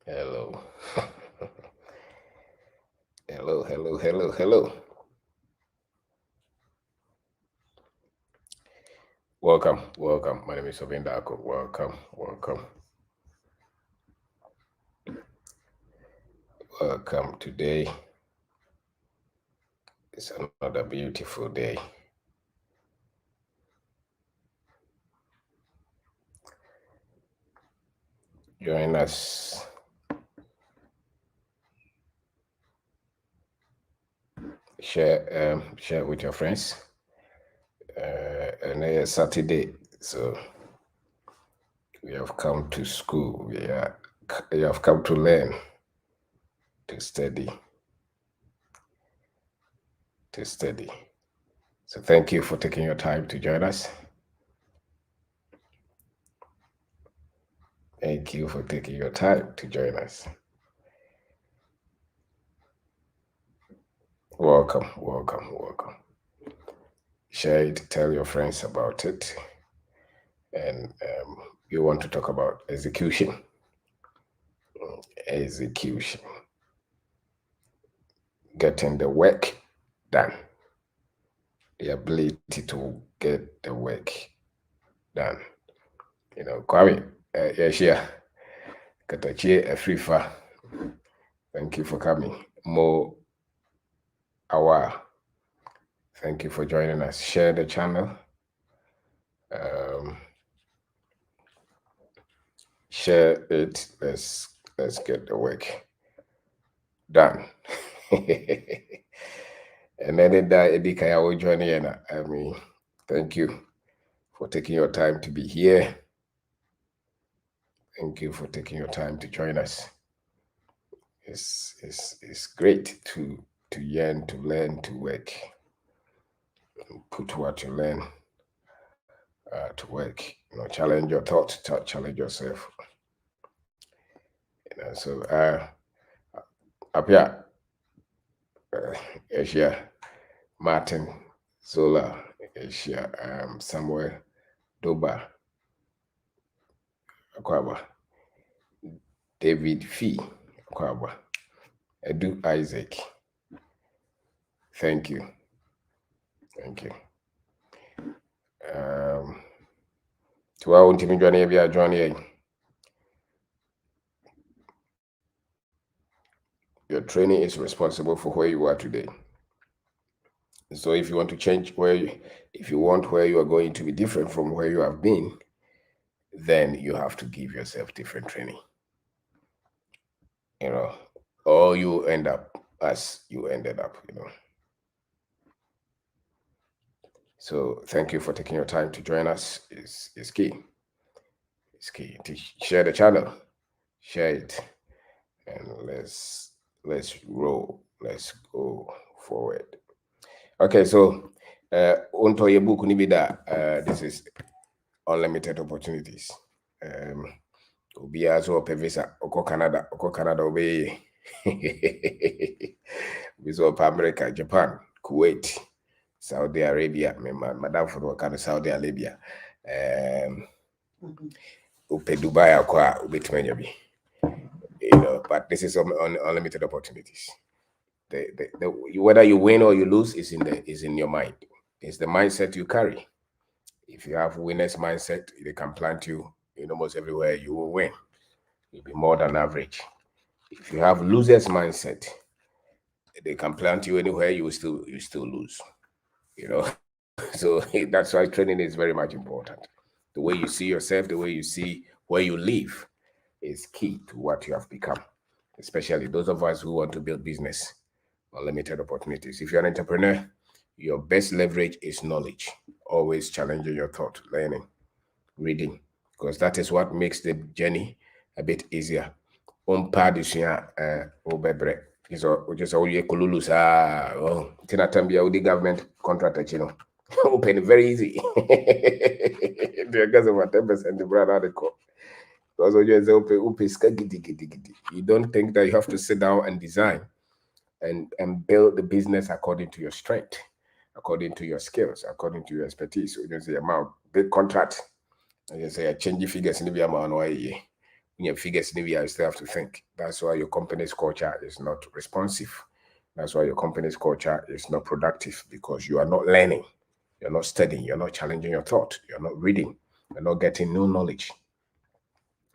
Hello. Hello. Welcome. My name is Obeng Darko. Welcome. Today is another beautiful day. Join us. Share with your friends. And it's Saturday, so we have come to school. We have come to learn, to study. So thank you for taking your time to join us. Thank you for taking your time to join us. Welcome. Share it, tell your friends about it. And we want to talk about execution. Getting the work done. The ability to get the work done. Kwame, yeah. Katachi Afrifa. Thank you for coming. Mo Awa. Thank you for joining us. Share the channel. Share it. Let's get the work done. And then Edika will join in. Thank you for taking your time to be here. Thank you for taking your time to join us. It's great to yearn, to learn, to work, put what you learn to work. Challenge your thoughts, challenge yourself. So up here, Asia, Martin, Zola, Asia, Samuel, Doba, Akwaba, David Fee, Akwaba, Edu Isaac. Thank you. To our team joining, your training is responsible for where you are today. So if you want to change where you are going to be different from where you have been, then you have to give yourself different training. Or you end up as you ended up. So thank you for taking your time to join us. It's key. It's key to share the channel, share it, and let's roll. Let's go forward. Okay, so onto your book Nibida. This is unlimited opportunities. Ubia so visa oko Canada obey. Visa America, Japan, Kuwait, Saudi Arabia, madam for kind of Saudi Arabia. Upe Dubai akwa ubetmenyabi. But this is unlimited opportunities. Whether you win or you lose is in your mind. It's the mindset you carry. If you have winner's mindset, they can plant you in almost everywhere, you will win. You'll be more than average. If you have loser's mindset, they can plant you anywhere, you still lose. So that's why training is very much important. The way you see yourself, the way you see where you live is key to what you have become, especially those of us who want to build business or limited opportunities. If you're an entrepreneur, your best leverage is knowledge. Always challenging your thought, learning, reading, because that is what makes the journey a bit easier. Just all your kululus tinatambia with the government contract, open very easy. The guys over 10% the brother they call. You don't think that you have to sit down and design and build the business according to your strength, according to your skills, according to your expertise. So you say amount big contract, and you say a change figures in the amount way. figures, you still have to think. That's why your company's culture is not responsive. That's why your company's culture is not productive, because you are not learning, you're not studying, you're not challenging your thought, you're not reading, you're not getting new knowledge.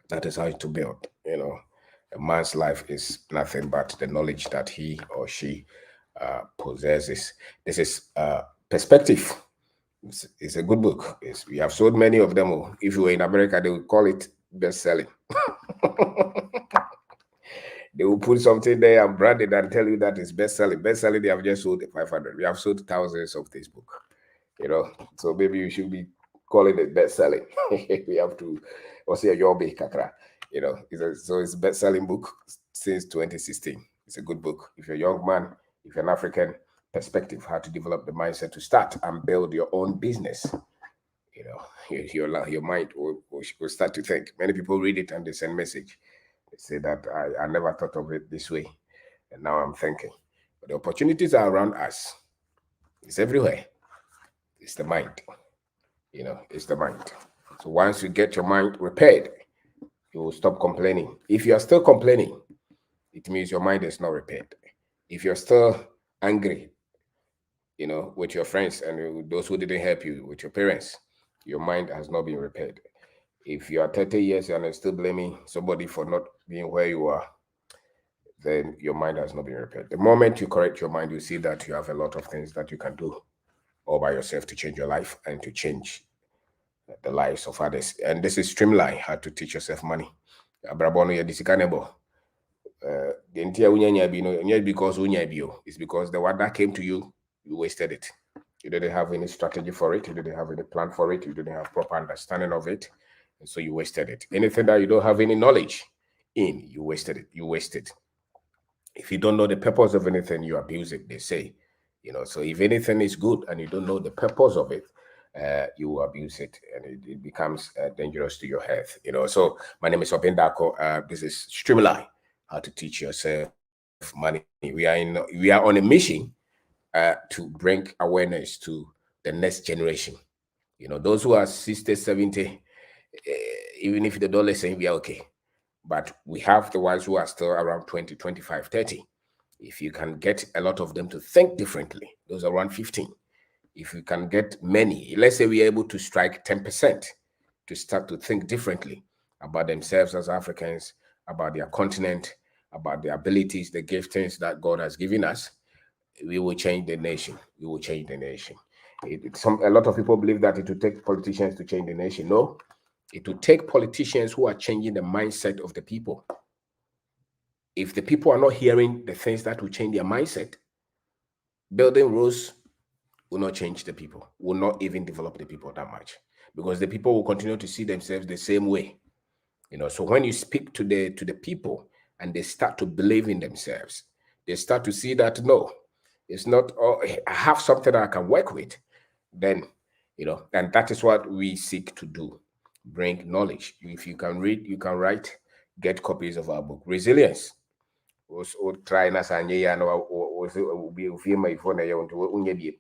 That is how to build. A man's life is nothing but the knowledge that he or she possesses. This is Perspective. It's a good book. We have sold many of them. If you were in America, they would call it best selling. They will put something there and brand it and tell you that it's best selling. Best selling, they have just sold 500. We have sold thousands of this book. So maybe you should be calling it best selling. We have to, or say your big kakra. It's a best selling book since 2016. It's a good book. If you're a young man, if you're an African, Perspective, how to develop the mindset to start and build your own business. Your mind will start to think. Many people read it and they send message. They say that I never thought of it this way, and now I'm thinking. But the opportunities are around us. It's everywhere. It's the mind. It's the mind. So once you get your mind repaired, you will stop complaining. If you are still complaining, it means your mind is not repaired. If you're still angry, with your friends and those who didn't help you, with your parents, your mind has not been repaired. If you are 30 years and are still blaming somebody for not being where you are, then your mind has not been repaired. The moment you correct your mind, you see that you have a lot of things that you can do all by yourself to change your life and to change the lives of others. And this is Streamline, how to teach yourself money. Abrabono ya disikanebo. The entire because it's because the one that came to you, you wasted it. You didn't have any strategy for it. You didn't have any plan for it. You didn't have proper understanding of it. And so you wasted it. Anything that you don't have any knowledge in, you wasted it. You wasted. If you don't know the purpose of anything, you abuse it, they say. So if anything is good and you don't know the purpose of it, you abuse it, and it becomes dangerous to your health. So my name is Obeng Darko. This is Streamline, how to teach yourself money. We are on a mission to bring awareness to the next generation. Those who are 60, 70, even if the dollar is saying we are okay, but we have the ones who are still around 20, 25, 30. If you can get a lot of them to think differently, those are around 15. If you can get many, let's say we are able to strike 10% to start to think differently about themselves as Africans, about their continent, about the abilities, the giftings that God has given us, we will change the nation. We will change the nation. A lot of people believe that it will take politicians to change the nation. No, it will take politicians who are changing the mindset of the people. If the people are not hearing the things that will change their mindset, building rules will not change the people, will not even develop the people that much, because the people will continue to see themselves the same way. So when you speak to the people and they start to believe in themselves, they start to see that, no, it's not, I have something that I can work with, then, and that is what we seek to do. Bring knowledge. If you can read, you can write, get copies of our book, Resilience. Try na sanye ya no be ofie my phone ya onto unye bi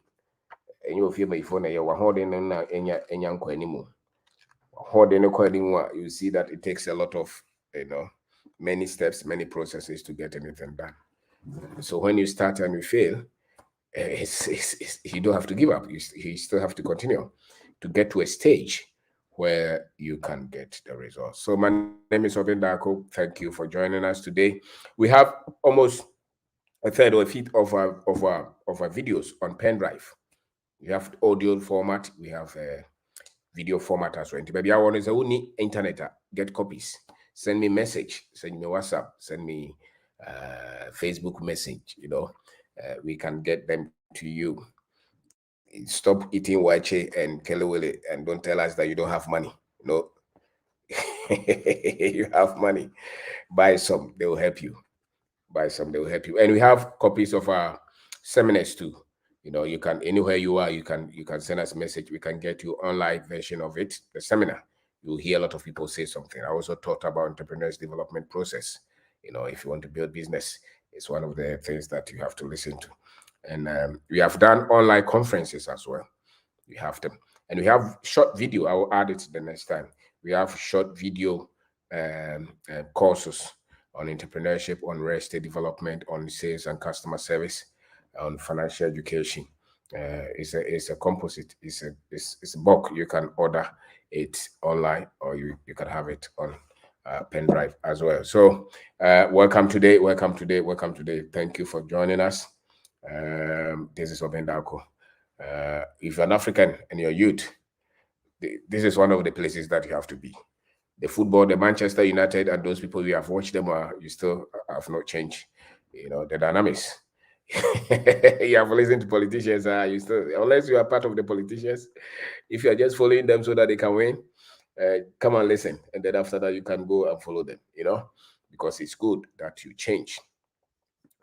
enye ofie my phone ya wa hoden na enya nkwa animu hoden kwa animu. You see that it takes a lot of many steps, many processes to get anything done. So when you start and you fail, you don't have to give up. You still have to continue to get to a stage where you can get the results. So my name is Obeng Darko. Thank you for joining us today. We have almost a third or a fifth of our videos on pen drive. We have audio format. We have a video format as well. Maybe I want to say internet get copies. Send me message. Send me WhatsApp. Send me Facebook message. We can get them to you. Stop eating wache and kelewele and don't tell us that you don't have money. No, you have money. Buy some, they will help you. Buy some, they will help you. And we have copies of our seminars too. You can, anywhere you are, you can send us a message. We can get you online version of it, the seminar. You'll hear a lot of people say something. I also talked about entrepreneurs development process. If you want to build business, it's one of the things that you have to listen to. And we have done online conferences as well. We have them. And we have short video. I will add it the next time. We have short video courses on entrepreneurship, on real estate development, on sales and customer service, on financial education. It's a composite. It's a book. You can order it online, or you can have it on pen drive as well. So welcome today. Thank you for joining us. This is Obeng Darko. If you're an African and you're youth, this is one of the places that you have to be. The football, the Manchester United, and those people you have watched them, you still have not changed. You know, the dynamics. You have listened to politicians, you still, unless you are part of the politicians, if you are just following them so that they can win, come and listen. And then after that, you can go and follow them, you know, because it's good that you change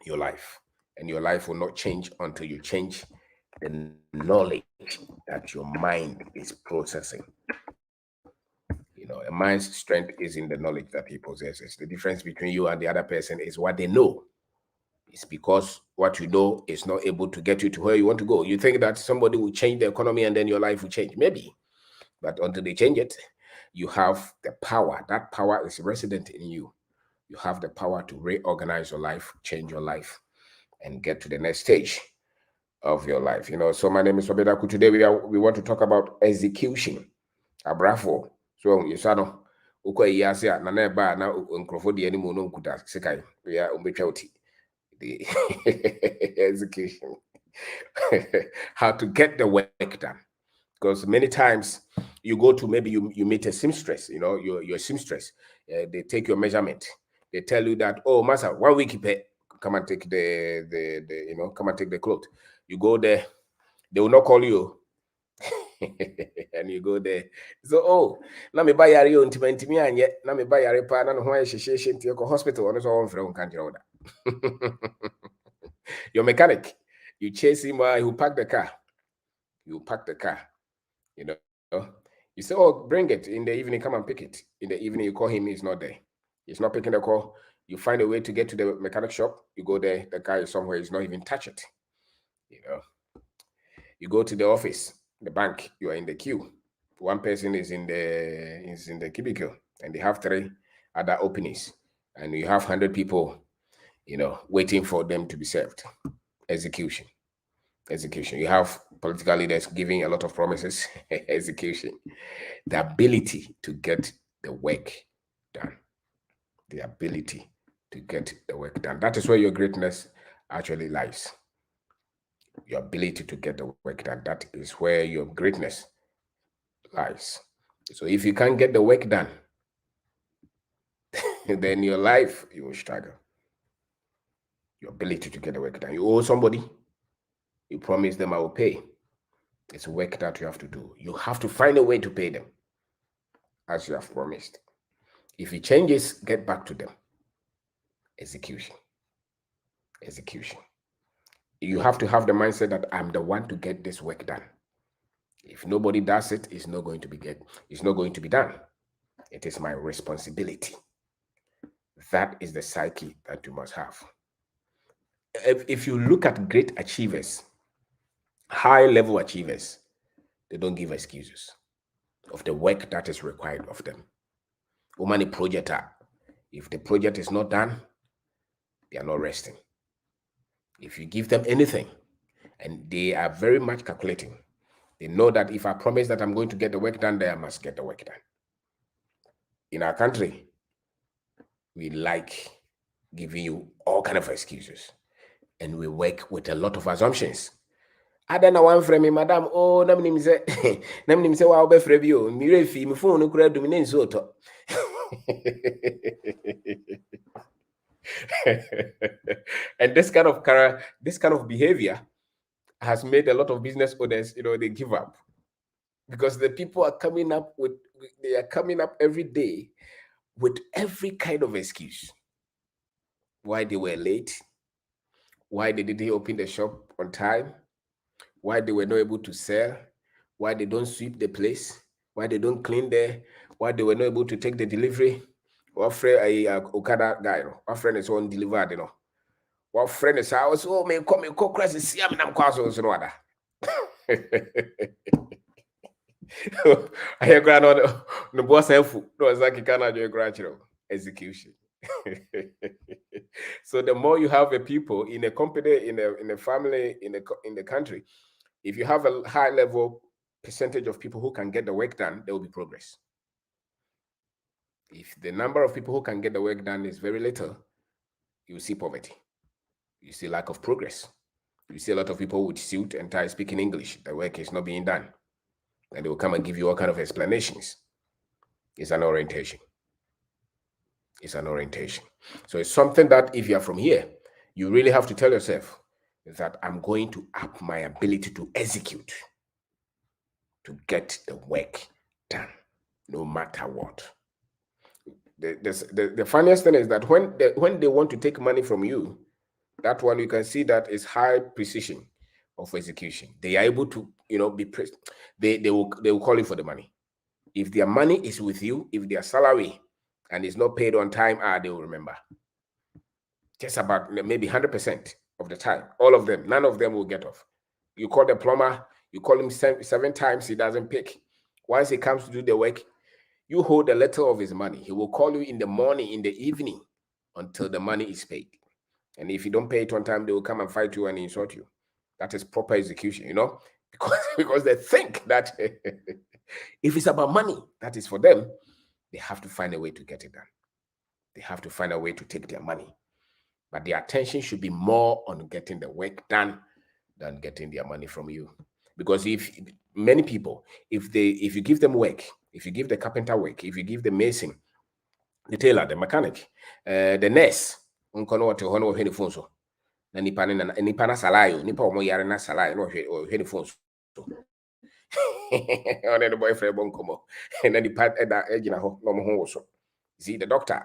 your life. And your life will not change until you change the knowledge that your mind is processing. You know, a mind's strength is in the knowledge that he possesses. The difference between you and the other person is what they know. It's because what you know is not able to get you to where you want to go. You think that somebody will change the economy and then your life will change. Maybe. But until they change it, you have the power. That power is resident in you. You have the power to reorganize your life, change your life, and get to the next stage of your life. You know, so my name is Obeng Darko. Today we want to talk about execution. Abrafo. So you saw no uko yase na na ba na nkrofo de ani mu no nkuta sekai ya umbetwa oti the execution. How to get the work done, because many times you go to, maybe you meet a seamstress, you know, you're a seamstress, they take your measurement, they tell you that, oh massa, 1 week pay, come and take the you know, come and take the cloth. You go there, they will not call you. And you go there. So, oh, na me buy yari on me and yet na me buy yari pa na no why she go hospital on his own from country order. Your mechanic, you chase him, he will pack the car. You pack the car, you know. You say, oh, bring it in the evening, come and pick it. In the evening, you call him, he's not there. He's not picking the call. You find a way to get to the mechanic shop. You go there, the car is somewhere, he's not even touch it. You know. You go to the office, the bank, you are in the queue. One person is in the cubicle, and they have 3 other openings, and you have 100 people, you know, waiting for them to be served. Execution. You have political leaders giving a lot of promises. Execution. The ability to get the work done. The ability to get the work done. That is where your greatness actually lies. Your ability to get the work done. That is where your greatness lies. So if you can't get the work done, then your life, you will struggle. Your ability to get the work done. You owe somebody, you promise them, I will pay. It's work that you have to do. You have to find a way to pay them as you have promised. If it changes, get back to them. Execution. You have to have the mindset that I'm the one to get this work done. If nobody does it, it's not going to be done. It is my responsibility. That is the psyche that you must have. If you look at great achievers, high-level achievers, they don't give excuses of the work that is required of them. Umani project, if the project is not done, they are not resting. If you give them anything, and they are very much calculating, they know that if I promise that I'm going to get the work done, then I must get the work done. In our country, we like giving you all kind of excuses, and we work with a lot of assumptions. I don't know one from me, madam. Oh, nam say wow be free you. Mi refi mi phone no kura dominate so to. And this kind of behavior has made a lot of business owners, you know, they give up, because the people are coming up every day with every kind of excuse. Why they were late, why they didn't open the shop on time, why they were not able to sell, why they don't sweep the place, why they don't clean there, why they were not able to take the delivery. What friend a Okada guy, what friend is on delivered, you know. What friend is house, oh me come crazy see am na kwaso so no ada. I agree no boss helpful. No, Zaki cannot do gradual execution. So the more you have a people in a company, in a family, in the country, if you have a high level percentage of people who can get the work done, there will be progress. If the number of people who can get the work done is very little, you see poverty. You see lack of progress. You see a lot of people with suit and tie speaking English. The work is not being done. And they will come and give you all kind of explanations. It's an orientation. It's an orientation. So it's something that if you are from here, you really have to tell yourself that I'm going to up my ability to execute, to get the work done, no matter what. The funniest thing is that when they want to take money from you, that one you can see that is high precision of execution. They are able to, they will call you for the money. If their money is with you, if their salary and is not paid on time, they will remember. Just about maybe 100% of the time, all of them, none of them will get off. You call the plumber, you call him seven times, he doesn't pick. Once he comes to do the work, you hold a little of his money. He will call you in the morning, in the evening, until the money is paid. And if you don't pay it on time, they will come and fight you and insult you. That is proper execution, because they think that if it's about money, that is for them, they have to find a way to get it done. They have to find a way to take their money. But their attention should be more on getting the work done than getting their money from you. Because if many people, if you give them work, if you give the carpenter work, if you give the mason, the tailor, the mechanic, the nurse, na nipa na salayo, nipa omo yare na salayo, no hwe the phone so. On the boyfriend bonkomo. And then the part that egina ho no ho so. See the doctor.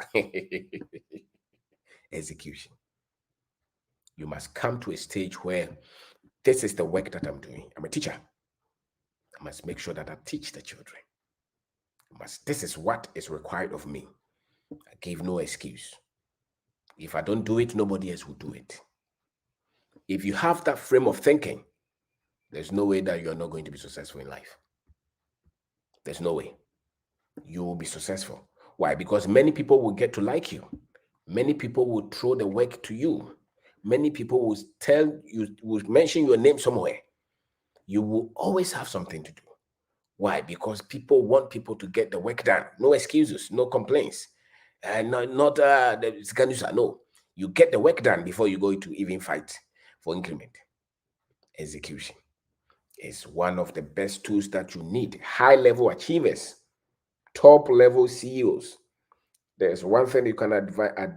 Execution. You must come to a stage where this is the work that I'm doing. I'm a teacher. I must make sure that I teach the children. This is what is required of me. I give no excuse. If I don't do it, nobody else will do it. If you have that frame of thinking, there's no way that you're not going to be successful in life. There's no way. You will be successful. Why? Because many people will get to like you. Many people will throw the work to you. Many people will tell you, will mention your name somewhere. You will always have something to do. Why? Because people want people to get the work done. No excuses, no complaints. And not the no. You get the work done before you go to even fight for increment. Execution is one of the best tools that you need. High-level achievers, top-level CEOs. There's one thing you can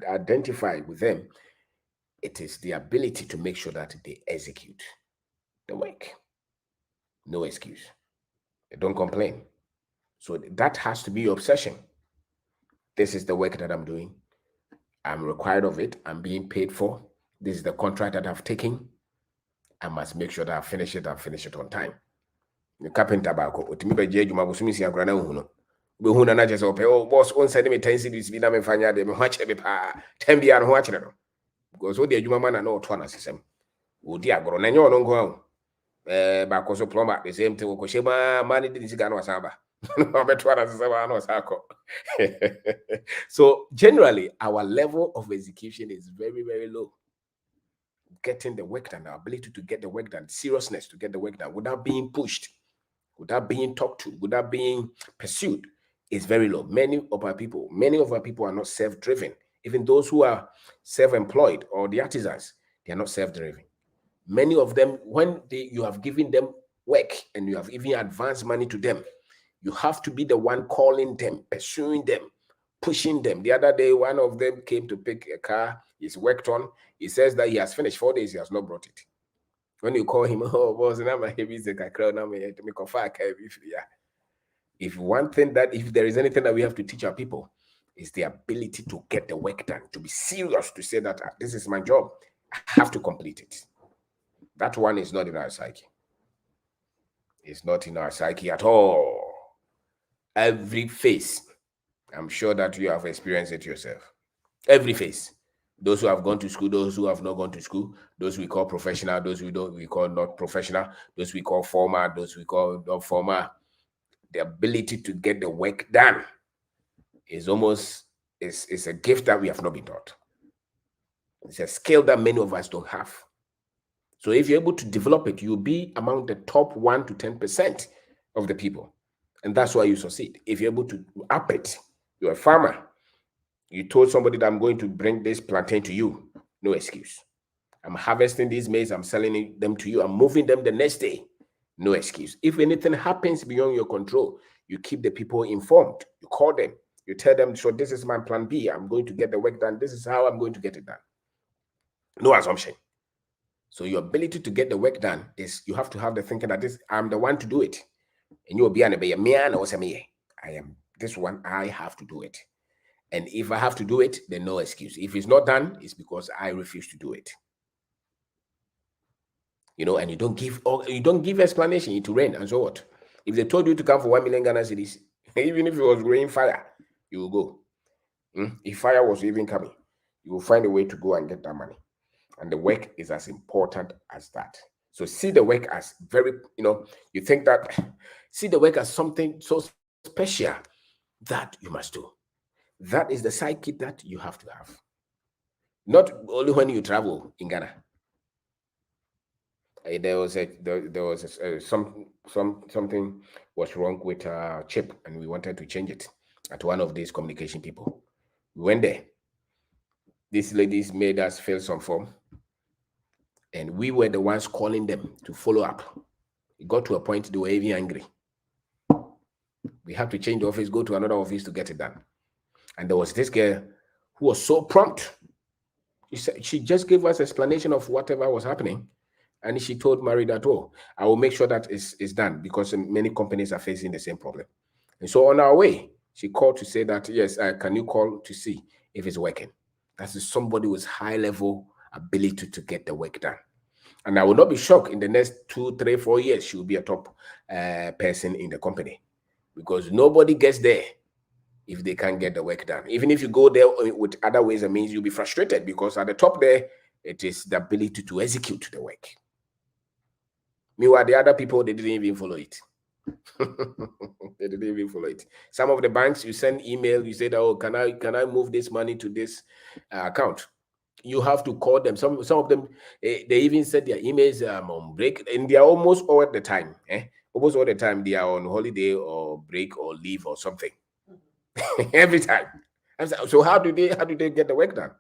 identify with them. It is the ability to make sure that they execute the work. No excuse. They don't complain. So that has to be your obsession. This is the work that I'm doing. I'm required of it. I'm being paid for. This is the contract that I've taken. I must make sure that I finish it and finish it on time. The carpenter bako, otimi be je juma busumi si ankura na hu no na je se ope boss on send me 10 cedis bi na me fanya de me ho akere be pa 10 bia no ho akere no because o de adwuma ma na oto na sesem odi agoro na nye ono nko ahụ bako so plumber the same thing ko sheba mani di siga no asaba obeto na sesem na osako. So generally our level of execution is very, very low. Getting the work done, our ability to get the work done, seriousness to get the work done without being pushed, without being talked to, without being pursued is very low. Many of our people are not self-driven. Even those who are self-employed or the artisans, they are not self-driven. Many of them, when you have given them work and you have even advanced money to them, you have to be the one calling them, pursuing them, pushing them. The other day, one of them came to pick a car. He's worked on. He says that he has finished 4 days. He has not brought it. When you call him, oh, boss, if one thing that, if there is anything that we have to teach our people, is the ability to get the work done, to be serious, to say that this is my job. I have to complete it. That one is not in our psyche. It's not in our psyche at all. Every phase, I'm sure that you have experienced it yourself. Every phase. Those who have gone to school, those who have not gone to school, those we call professional, those we call not professional, those we call formal, those we call not formal. the ability to get the work done is almost is a gift that we have not been taught. It's a skill that many of us don't have. So if you're able to develop it, you'll be among the top 1 to 10% of the people. And that's why you succeed. If you're able to up it, you're a farmer. You told somebody that I'm going to bring this plantain to you. No excuse. I'm harvesting these maize, I'm selling them to you, I'm moving them the next day. No excuse. If anything happens beyond your control, you keep the people informed. You call them. You tell them, so this is my plan B. I'm going to get the work done. This is how I'm going to get it done. No assumption. So your ability to get the work done is you have to have the thinking that I'm the one to do it. And you'll be an I am this one, I have to do it. And if I have to do it, then no excuse. If it's not done, it's because I refuse to do it. You know, and you don't give explanation to rain. And so what? If they told you to come for 1 million Ghana cedis, even if it was raining fire, you will go. If fire was even coming, you will find a way to go and get that money. And the work is as important as that. So see the work as very, you think that, see the work as something so special that you must do. That is the psyche that you have to have. Not only when you travel in Ghana. There was something was wrong with a chip, and we wanted to change it at one of these communication people. We went there. These ladies made us fill some form, and we were the ones calling them to follow up. It got to a point they were even angry. We had to change the office, go to another office to get it done. And there was this girl who was so prompt. She just gave us explanation of whatever was happening. And she told Mary that, I will make sure that is done, because many companies are facing the same problem. And so on our way, she called to say that, yes, can you call to see if it's working? That's somebody with high level ability to get the work done. And I will not be shocked in the next 2, 3, 4 years, she will be a top person in the company, because nobody gets there if they can't get the work done. Even if you go there with other ways and means, you'll be frustrated, because at the top there, it is the ability to execute the work. Meanwhile, the other people, they didn't even follow it. They didn't even follow it. Some of the banks, you send email, you say that, can I move this money to this account? You have to call them. Some of them, they even said their emails on break, and they are almost all the time. Almost all the time, they are on holiday or break or leave or something. Every time. So how do they get the work done?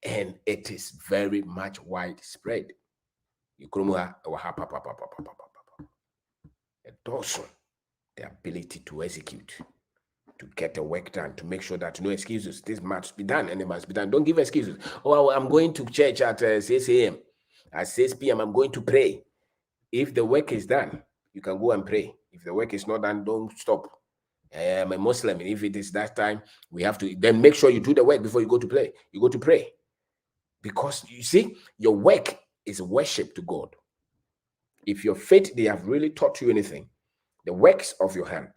And it is very much widespread. Also, the ability to execute, to get the work done, to make sure that no excuses. This must be done, and it must be done. Don't give excuses. I'm going to church at 6 a.m. At 6 p.m., I'm going to pray. If the work is done, you can go and pray. If the work is not done, don't stop. I'm a Muslim. If it is that time, we have to then make sure you do the work before you go to play. You go to pray. Because you see, your work is worship to God. If your faith, they have really taught you anything, the works of your hand,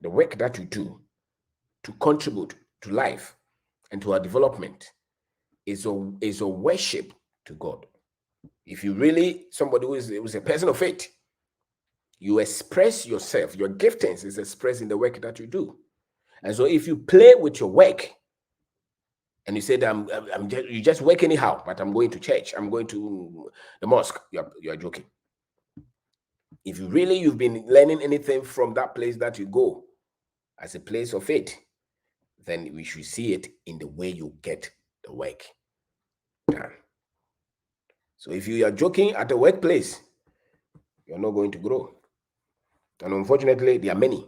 the work that you do to contribute to life and to our development is a worship to God. If you really, somebody who is a person of faith, you express yourself, your giftings is expressed in the work that you do. And so if you play with your work, and you say that you just work anyhow, but I'm going to church, I'm going to the mosque, you're joking. If you've been learning anything from that place that you go as a place of faith, then we should see it in the way you get the work done. So if you are joking at the workplace, you're not going to grow. And unfortunately, there are many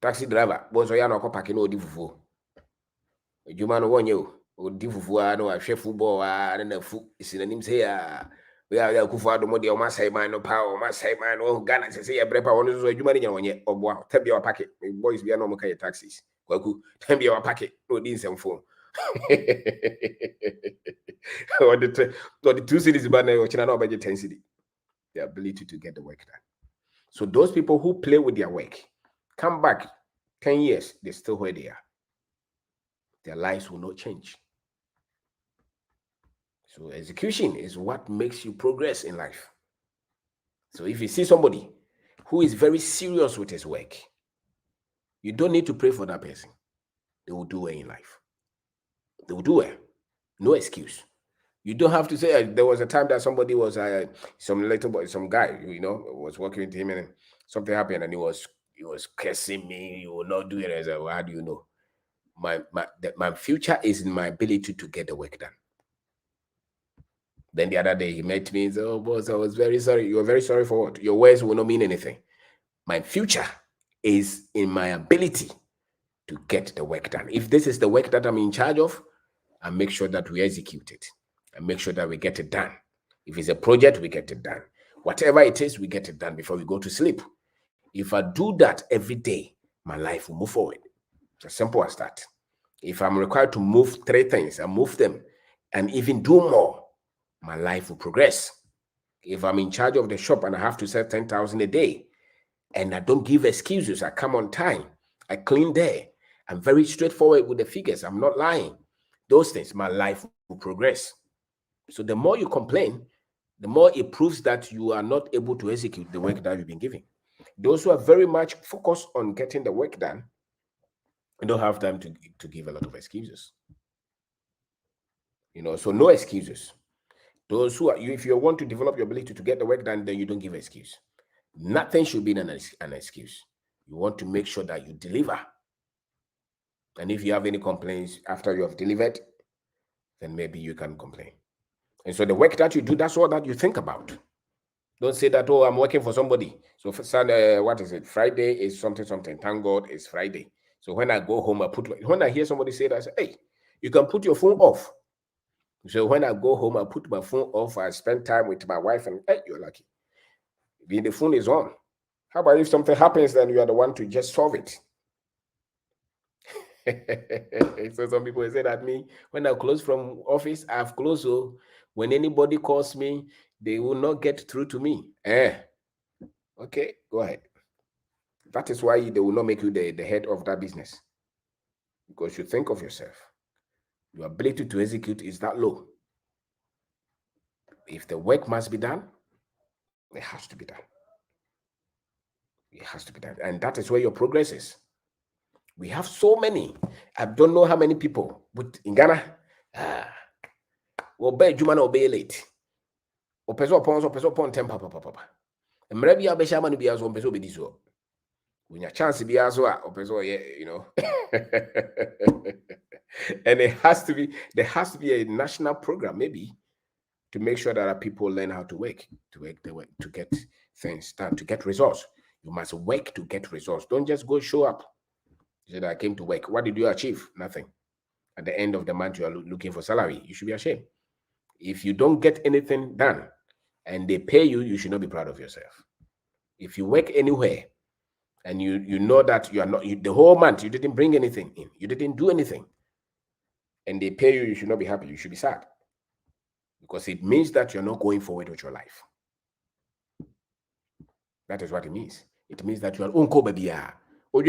taxi driver. Boys are not parking or difufu. You man one you or difufu no a chef football and a foot is in the names here. We are kufa do modi o masai man no power masai man o Ghana say a brepa one so you man one ye obo tell your packet. Boys be no mo carry taxis. Kwaku tell your packet no din some phone. Or the 2 cities ban or China no budget 10 city. The ability to get the work done. So those people who play with their work, come back 10 years, they're still where they are. Their lives will not change. So execution is what makes you progress in life. So if you see somebody who is very serious with his work, you don't need to pray for that person. They will do well in life. They will do well. No excuse. You don't have to say, there was a time that somebody was, some little boy, some guy, was working with him, and something happened, and he was cursing me. You will not do it. I said, well, how do you know? My future is in my ability to get the work done. Then the other day he met me and said, oh, boss, I was very sorry. You were very sorry for what? Your words will not mean anything. My future is in my ability to get the work done. If this is the work that I'm in charge of, I make sure that we execute it. I make sure that we get it done. If it's a project, we get it done. Whatever it is, we get it done before we go to sleep. If I do that every day, my life will move forward. It's as simple as that. If I'm required to move 3 things, I move them and even do more, my life will progress. If I'm in charge of the shop and I have to sell 10,000 a day and I don't give excuses, I come on time, I clean there, I'm very straightforward with the figures, I'm not lying. Those things, my life will progress. So the more you complain, the more it proves that you are not able to execute the work that you've been given. Those who are very much focused on getting the work done, don't have time to give a lot of excuses. So no excuses. Those who are, if you want to develop your ability to get the work done, then you don't give excuse. Nothing should be an excuse. You want to make sure that you deliver. And if you have any complaints after you have delivered, then maybe you can complain. And so the work that you do, that's all that you think about. Don't say that, oh, I'm working for somebody. So for Sunday, what is it? Friday is something. Thank God it's Friday. So when I go home, when I hear somebody say that, I say, hey, you can put your phone off. So when I go home, I put my phone off. I spend time with my wife, and hey, you're lucky. The phone is on. How about if something happens, then you are the one to just solve it? So some people say that me, when I close from office, I've closed. So when anybody calls me, they will not get through to me. Okay, go ahead. That is why they will not make you the head of that business. Because you think of yourself. Your ability to execute is that low. If the work must be done, it has to be done. It has to be done. And that is where your progress is. We have so many. I don't know how many people. But in Ghana, obey Jumana, obey late. Opeso upon temper, papa. And maybe I'll be shaman to be as one peso be this. When your chance to be as well, opeso, And there has to be a national program, maybe, to make sure that people learn how to work, to get things done, to get results. You must work to get results. Don't just go show up. You said, I came to work. What did you achieve? Nothing. At the end of the month, you are looking for salary. You should be ashamed. If you don't get anything done and they pay you, you should not be proud of yourself. If you work anywhere and you know that you are not, the whole month, you didn't bring anything in, you didn't do anything, and they pay you, you should not be happy. You should be sad. Because it means that you're not going forward with your life. That is what it means. It means that you are unko babia. No,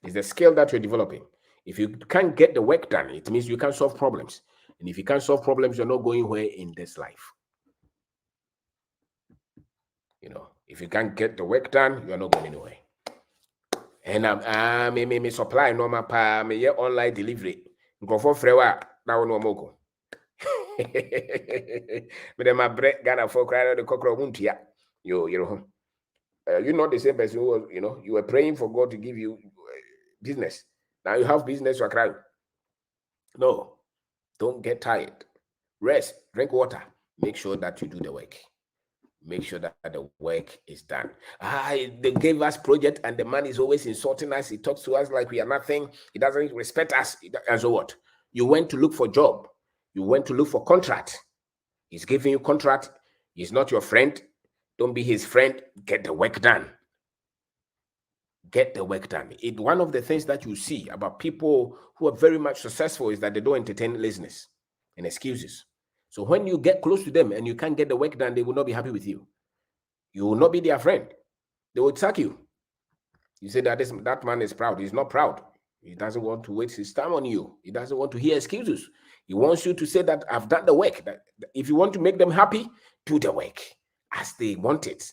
it's the skill that you're developing. If you can't get the work done, it means you can't solve problems. And if you can't solve problems, you're not going where in this life. If you can't get the work done, you're not going anywhere. And I supply normal pa me online delivery. Go for frewa now no moko. But my bread Ghana for crying the cockroach won't ya. You're not the same person who was, you were praying for God to give you business. Now you have business, you're crying. No, don't get tired. Rest, drink water. Make sure that you do the work. Make sure that the work is done. They gave us project and the man is always insulting us. He talks to us like we are nothing. He doesn't respect us. And so what? You went to look for job. You went to look for contract. He's giving you contract. He's not your friend. Don't be his friend. Get the work done. Get the work done. One of the things that you see about people who are very much successful is that they don't entertain laziness and excuses. So when you get close to them and you can't get the work done, they will not be happy with you. You will not be their friend. They will attack you. You say that that man is proud. He's not proud. He doesn't want to waste his time on you. He doesn't want to hear excuses. He wants you to say that I've done the work. That if you want to make them happy, do the work as they want it.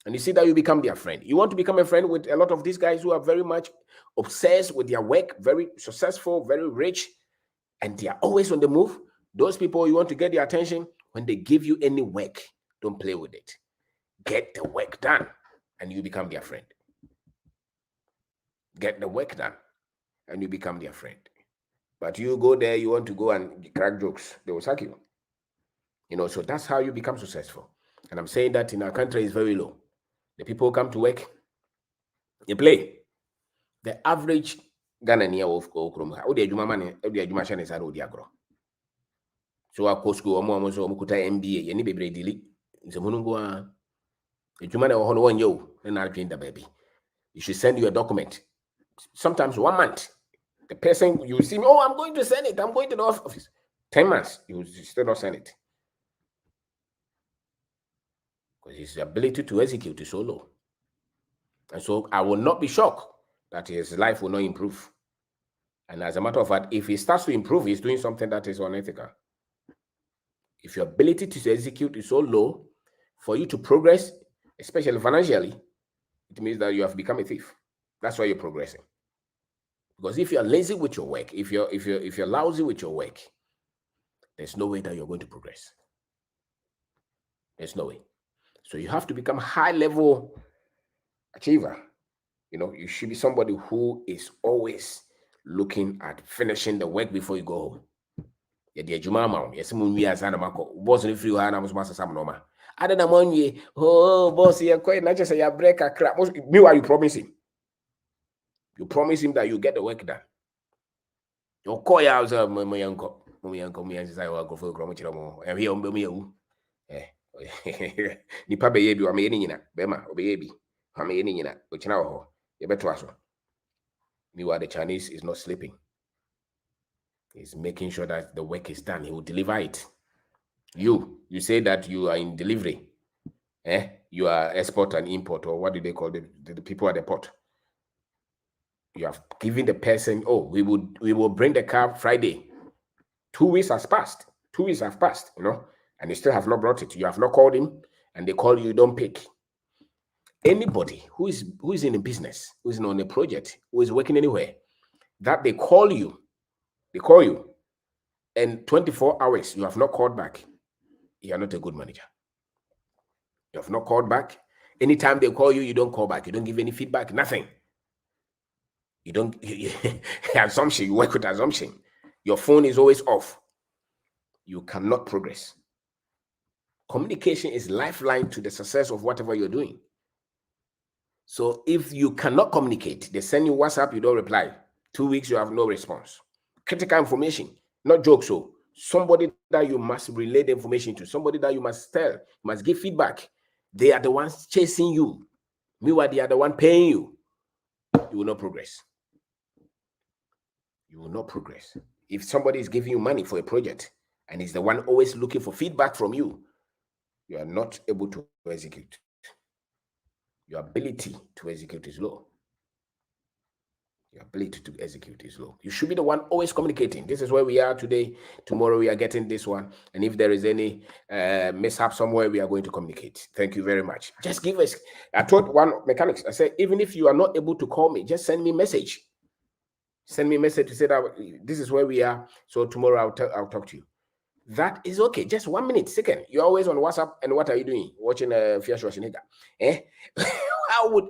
And you see that you become their friend. You want to become a friend with a lot of these guys who are very much obsessed with their work, very successful, very rich, and they are always on the move. Those people, you want to get their attention. When they give you any work, don't play with it. Get the work done, and you become their friend. Get the work done, and you become their friend. But you go there, you want to go and crack jokes, they will sack you. So that's how you become successful. And I'm saying that in our country is very low. The people who come to work, they play. The average Ghanaian of Okrom, how the Juma money, the Juma Shan is a road agro. So I post go almost Mukuta MBA, any baby delete. The Munungua, the Juma or 1 year, then I'll train the baby. You should send you a document. Sometimes 1 month. The person, you see, I'm going to send it. I'm going to the office. 10 months, you still not send it. Because his ability to execute is so low. And so I will not be shocked that his life will not improve. And as a matter of fact, if he starts to improve, he's doing something that is unethical. If your ability to execute is so low, for you to progress, especially financially, it means that you have become a thief. That's why you're progressing. Because if you're lazy with your work, if you're lousy with your work, there's no way that you're going to progress. There's no way. So you have to become a high-level achiever. You should be somebody who is always looking at finishing the work before you go home. Yeah, Juma mount. Yes, we as Anamako. Boss in free hand, I was master some norma. I don't know, boss, you're quite not just a break a crap. Meanwhile, you promise him. You promise him that you get the work done. Your call out, my uncle, me as I will go for Cromochamo. I'm here on Bemio. Nipa baby, I'm in Bema, or baby. I'm in which now, you better ask. Meanwhile, the Chinese is not sleeping. He's making sure that the work is done. He will deliver it. You say that you are in delivery. You are export and import, or what do they call the people at the port? You have given the person, we will bring the car Friday. 2 weeks has passed. 2 weeks have passed, and you still have not brought it. You have not called him, and they call you don't pick. Anybody who is in a business, who is on a project, who is working anywhere, that they call you, and 24 hours you have not called back, you are not a good manager. You have not called back. Anytime they call you, you don't call back. You don't give any feedback, nothing. You don't, assumption, you work with assumption. Your phone is always off. You cannot progress. Communication is lifeline to the success of whatever you're doing. So if you cannot communicate, they send you WhatsApp, you don't reply. 2 weeks, you have no response. Critical information, not jokes. So somebody that you must relay the information to, somebody that you must tell, must give feedback. They are the ones chasing you. Meanwhile, they are the one paying you. You will not progress. You will not progress. If somebody is giving you money for a project and is the one always looking for feedback from you, you are not able to execute. Your ability to execute is low. Your ability to execute is low. You should be the one always communicating. This is where we are today. Tomorrow we are getting this one. And if there is any mishap somewhere, we are going to communicate. Thank you very much. Just give us, I told one mechanics, I said, even if you are not able to call me, just send me a message. Send me a message to say that this is where we are. So tomorrow I'll talk to you. That is okay. Just 1 minute, second. You're always on WhatsApp. And what are you doing? Watching Fear Schwarzenegger. How would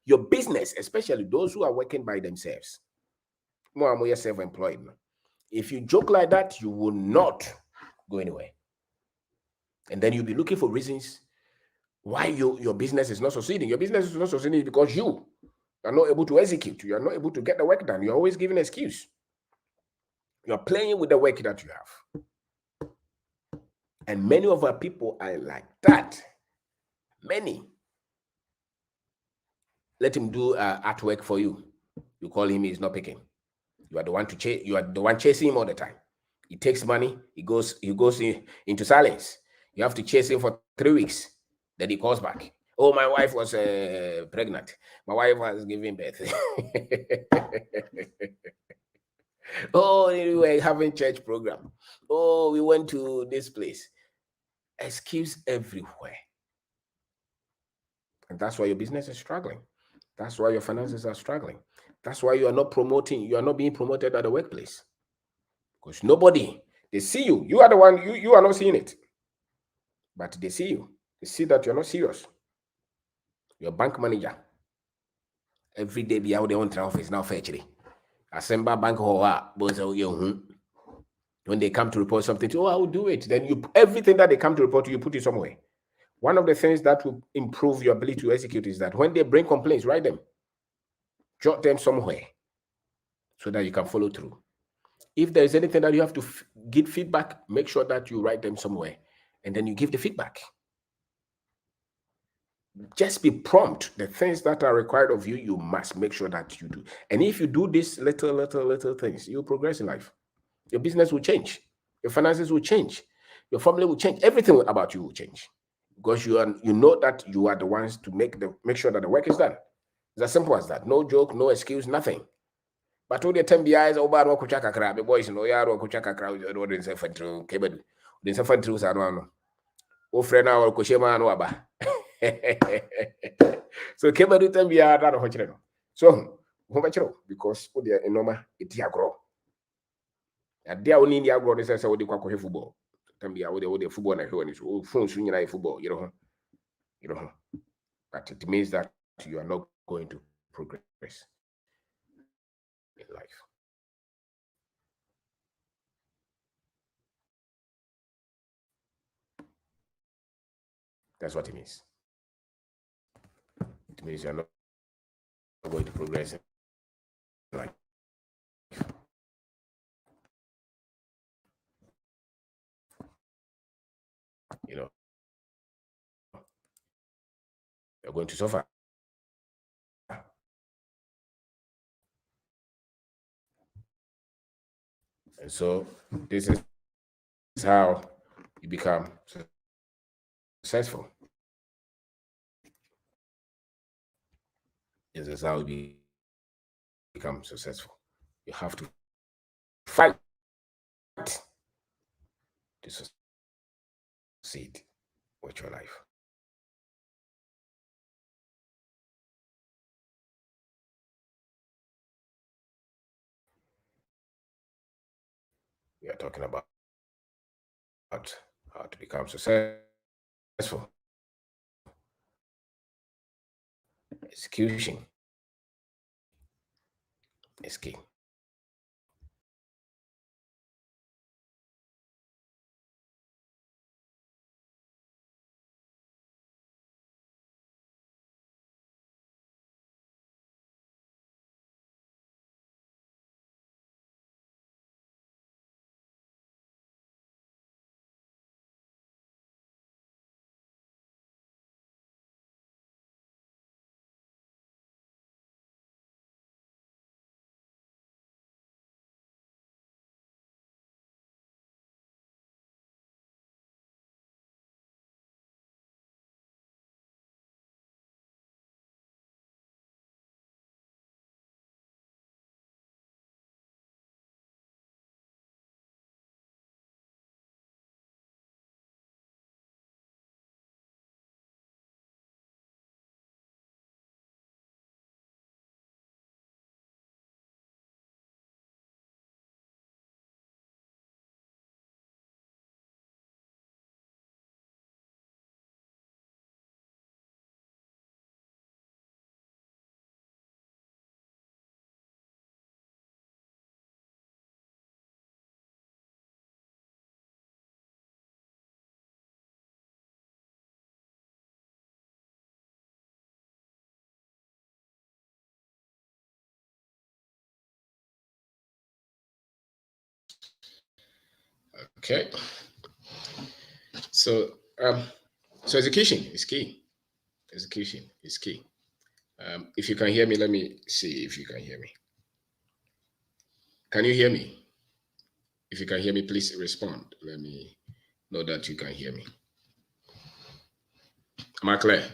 your business, especially those who are working by themselves, more and more self-employed, if you joke like that, you will not go anywhere. And then you'll be looking for reasons why your business is not succeeding. Your business is not succeeding because you are not able to execute. You are not able to get the work done. You're always giving an excuse. You're playing with the work that you have. And many of our people are like that. Many. Let him do artwork for you. You call him, he's not picking. You are the one to chase. You are the one chasing him all the time. He takes money. He goes into silence. You have to chase him for 3 weeks. Then he calls back. Oh, my wife was pregnant. My wife was giving birth. Oh, we were having church program. Oh, we went to this place. Excuse everywhere. And that's why your business is struggling. That's why your finances are struggling. That's why you are not being promoted at the workplace. Because nobody, they see you. You are the one, you are not seeing it. But they see you. They see that you're not serious. Your bank manager. Every day be out there on the office now fetching. Assemble bank hall, when they come to report something to, I will do it. Then everything that they come to report to, you put it somewhere. One of the things that will improve your ability to execute is that when they bring complaints, write them. Jot them somewhere so that you can follow through. If there is anything that you have to give feedback, make sure that you write them somewhere and then you give the feedback. Just be prompt. The things that are required of you, you must make sure that you do. And if you do these little things, you'll progress in life. Your business will change. Your finances will change. Your family will change. Everything about you will change. Because you know that you are the ones to make sure that the work is done. It's as simple as that. No joke, no excuse, nothing. But all the time the eyes over kucha kakra, the boys no yaro kucha kakra or den se fantru kebedu. Den se fantru sa no. O frena or kushema no aba. So kebedu time be ada no hochire no. So ho bachiro because o de enoma eti agro. Ade a oni ndi agro ne se o de kwa kohwe football. Time be o de football na hwe ni so phone so nyina football, you know. But it means that you are not going to progress in life. That's what it means. It means you're not going to progress in life. You're going to suffer. And so this is how you become successful. This is how you become successful. You have to fight to succeed with your life. We are talking about how to become successful. Execution is key. Okay. So execution is key. Execution is key. If you can hear me, let me see if you can hear me. Can you hear me? If you can hear me, please respond. Let me know that you can hear me. Am I clear?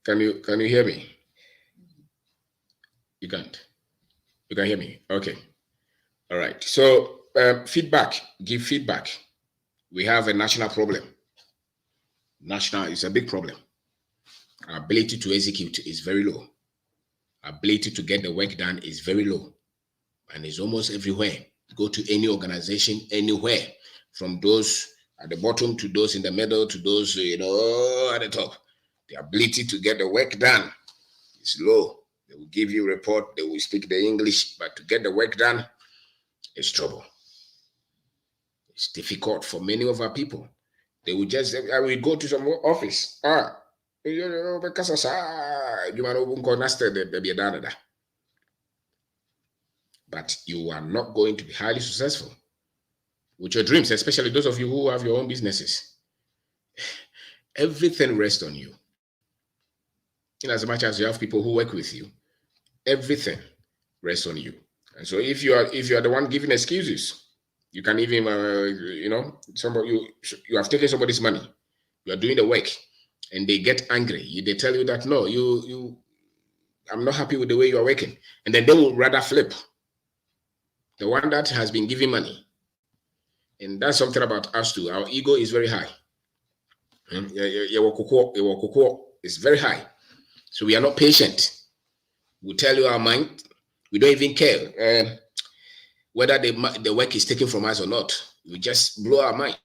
Can you hear me? You can't. You can hear me. Okay. All right. So feedback. Give feedback. We have a national problem. National is a big problem. Our ability to execute is very low. Our ability to get the work done is very low. And it's almost everywhere. Go to any organization, anywhere, from those at the bottom to those in the middle to those, at the top. The ability to get the work done is low. They will give you a report, they will speak the English, but to get the work done is trouble. It's difficult for many of our people. They will just, I will go to some office. But you are not going to be highly successful with your dreams, especially those of you who have your own businesses. Everything rests on you. In as much as you have people who work with you, everything rests on you. And so if you are the one giving excuses, you can even somebody you have taken somebody's money, you are doing the work, and they get angry. They tell you that no, I'm not happy with the way you are working, and then they will rather flip. The one that has been giving money, and that's something about us too. Our ego is very high. It's very high. So we are not patient. We tell you our mind. We don't even care whether the work is taken from us or not. We just blow our mind.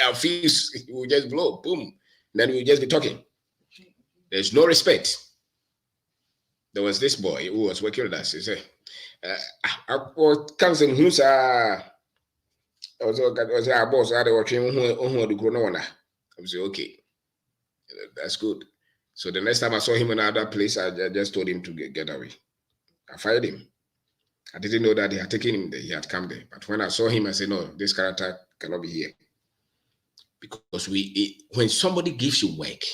Our fuse will just blow, boom. Then we'll just be talking. There's no respect. There was this boy who was working with us. He said, comes in who's our boss. I was okay. That's good. So the next time I saw him in another place, I just told him to get away. I fired him. I didn't know that they had taken him there. He had come there. But when I saw him, I said, no, this character cannot be here. Because when somebody gives you work,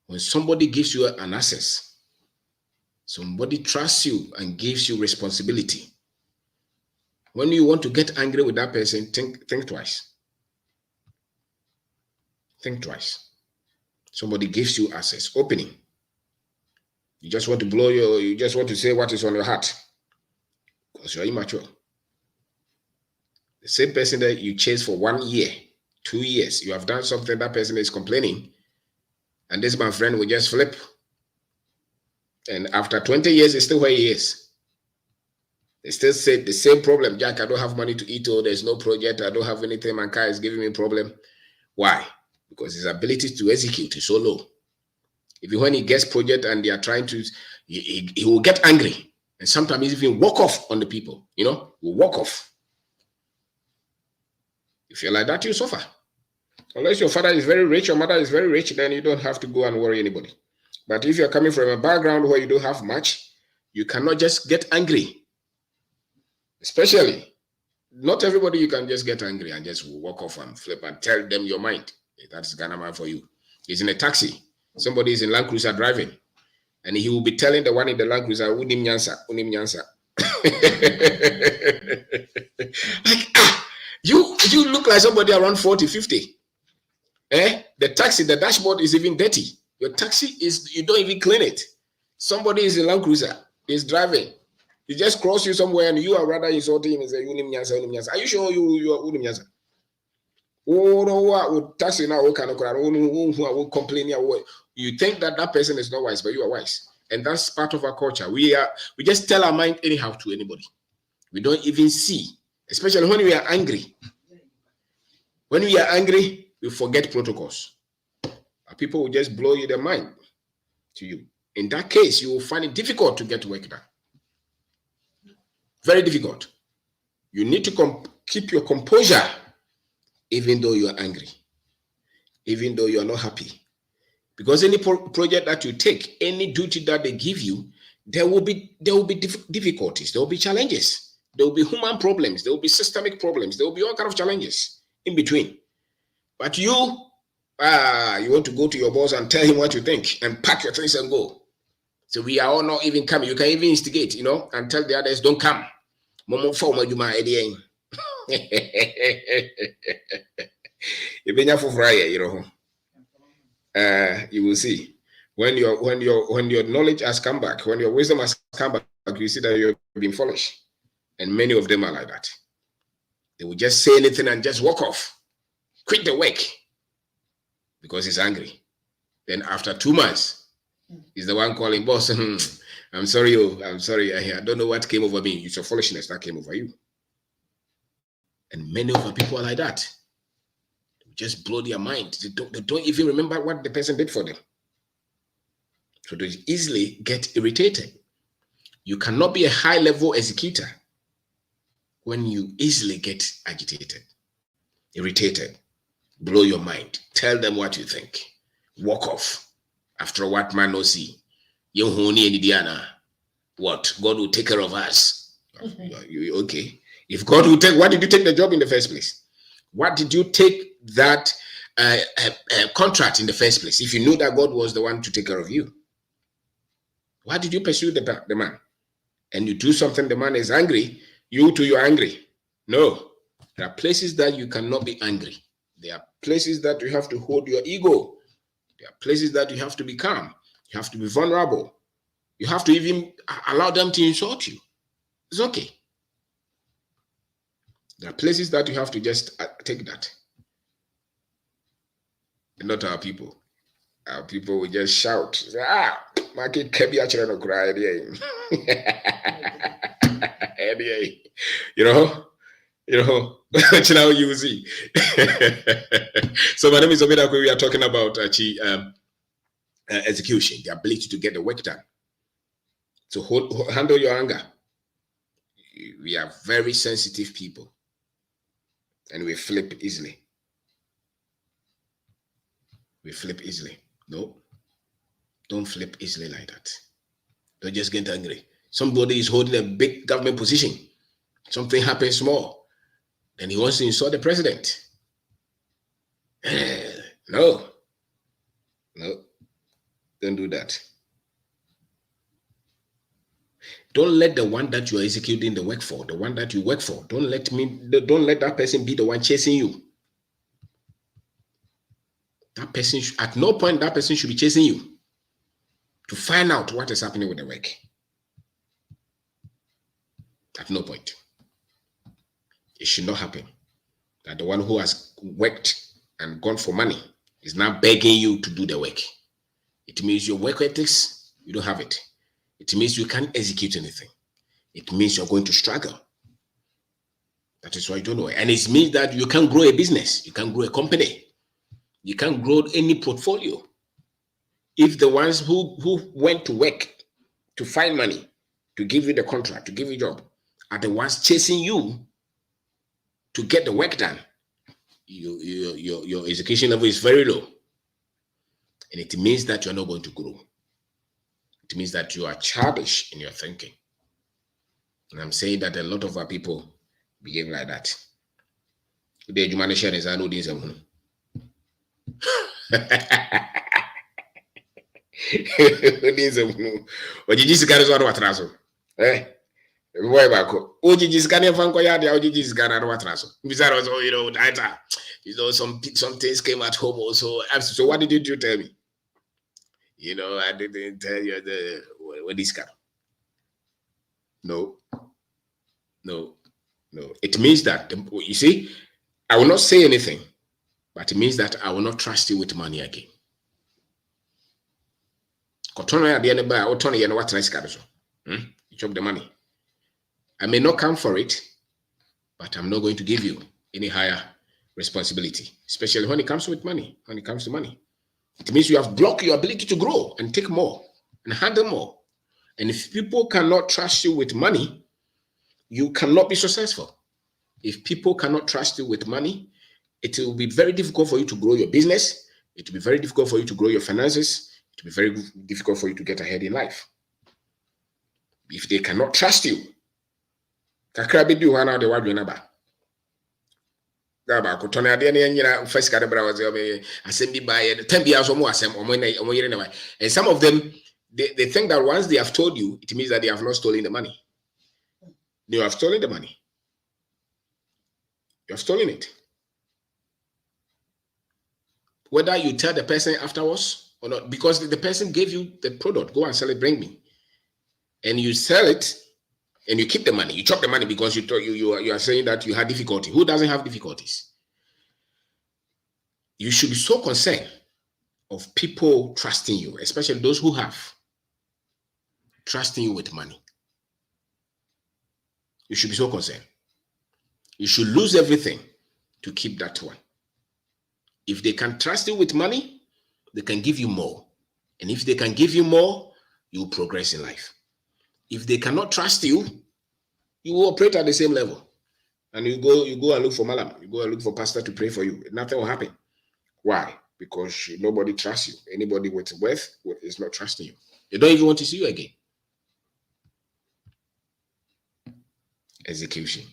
when somebody gives you an access, somebody trusts you and gives you responsibility, when you want to get angry with that person, think twice. Think twice. Somebody gives you access, opening. You just want to you just want to say what is on your heart because you're immature. The same person that you chase for 1 year, 2 years, you have done something, that person is complaining, and this my friend will just flip. And after 20 years, it's still where he is. They still say the same problem. Jack, I don't have money to eat, or there's no project, I don't have anything, my car is giving me a problem. Why? Because his ability to execute is so low. Even when he gets project and they are trying to, he will get angry. And sometimes even walk off on the people, will walk off. If you're like that, you suffer. Unless your father is very rich, your mother is very rich, then you don't have to go and worry anybody. But if you're coming from a background where you don't have much, you cannot just get angry. Especially, not everybody you can just get angry and just walk off and flip and tell them your mind. That's Ghana man for you. He's in a taxi. Somebody is in Land Cruiser driving, and he will be telling the one in the Land Cruiser, "Unim nyansa, unim nyansa." Like, you look like somebody around 40, 50. The taxi, the dashboard is even dirty. Your taxi you don't even clean it. Somebody is in Land Cruiser, is driving. He just cross you somewhere, and you are rather insulting him and say, "Unim nyansa, unim nyansa." Are you sure you are unim nyansa? Oh no, taxi now will complain. You think that person is not wise, but you are wise, and that's part of our culture. We just tell our mind anyhow to anybody. We don't even see, especially when we are angry. When we are angry, we forget protocols. People will just blow you their mind to you. In that case, you will find it difficult to get work done. Very difficult. You need to keep your composure. Even though you are angry, even though you are not happy, because any project that you take, any duty that they give you, there will be difficulties, there will be challenges, there will be human problems, there will be systemic problems, there will be all kinds of challenges in between. But you want to go to your boss and tell him what you think and pack your things and go. So we are all not even coming. You can even instigate, and tell the others, don't come. You will see when your knowledge has come back, when your wisdom has come back, you see that you're being foolish, and many of them are like that. They will just say anything and just walk off, quit the work because he's angry. Then after 2 months, he's the one calling, boss, I'm sorry, I'm sorry. I don't know what came over me. It's your foolishness that came over you. And many of the people are like that. They just blow their mind. They don't even remember what the person did for them. So they easily get irritated. You cannot be a high-level executor when you easily get agitated, irritated, blow your mind, tell them what you think, walk off. After what man no see, what? God will take care of us. Okay. If God will take, why did you take the job in the first place? What did you take that contract in the first place? If you knew that God was the one to take care of you, why did you pursue the man? And you do something, the man is angry, you too, you're angry. No, there are places that you cannot be angry. There are places that you have to hold your ego. There are places that you have to be calm. You have to be vulnerable. You have to even allow them to insult you. It's okay. There are places that you have to just take that. And not our people. Our people will just shout. Say, my kid can't be actually no cry. You know, now you see. So my name is Obeng Darko. We are talking about execution, the ability to get the work done. So handle your anger. We are very sensitive people, and we flip easily. We flip easily. No, don't flip easily like that. Don't just get angry. Somebody is holding a big government position. Something happens small, and he wants to insult the president. No, don't do that. Don't let the one that you are executing the work for, the one that you work for, don't let that person be the one chasing you. That person, at no point that person should be chasing you to find out what is happening with the work. At no point. It should not happen. That the one who has worked and gone for money is now begging you to do the work. It means your work ethics, you don't have it. It means you can't execute anything. It means you're going to struggle. That is why you don't know. And it means that you can't grow a business. You can't grow a company. You can't grow any portfolio. If the ones who went to work to find money, to give you the contract, to give you a job, are the ones chasing you to get the work done, your education level is very low. And it means that you're not going to grow. It means that you are childish in your thinking. And I'm saying that a lot of our people behave like that. The human share is I know this. Boy back. Ojiji scan fanko ya dia ojiji scan and what raso. Bizarre also, some things came at home also. So what did you tell me? I didn't tell you what this car. No. It means that, you see, I will not say anything, but it means that I will not trust you with money again. You chop the money. I may not come for it, but I'm not going to give you any higher responsibility, especially when it comes with money, when it comes to money. It means you have blocked your ability to grow and take more and handle more. And if people cannot trust you with money, you cannot be successful. If people cannot trust you with money, it will be very difficult for you to grow your business. It will be very difficult for you to grow your finances. It will be very difficult for you to get ahead in life. If they cannot trust you, kakra be do one out the word number. Gaba ko tone ade ne nyina first card bra was asem bi buy 10 bi aso mo asem omo yere ne why. And some of them they think that once they have told you, it means that they have not stolen the money. You have stolen the money. You have stolen it. Whether you tell the person afterwards or not, because the person gave you the product, go and sell it, bring me. And you sell it, and you keep the money. You chop the money because you are saying that you had difficulty. Who doesn't have difficulties? You should be so concerned of people trusting you, especially those who have trusting you with money. You should be so concerned. You should lose everything to keep that one. If they can trust you with money, they can give you more. And if they can give you more, you will progress in life. If they cannot trust you, you will operate at the same level. And you go and look for malam. You go and look for pastor to pray for you. Nothing will happen. Why? Because nobody trusts you. Anybody with wealth is not trusting you. They don't even want to see you again. Execution.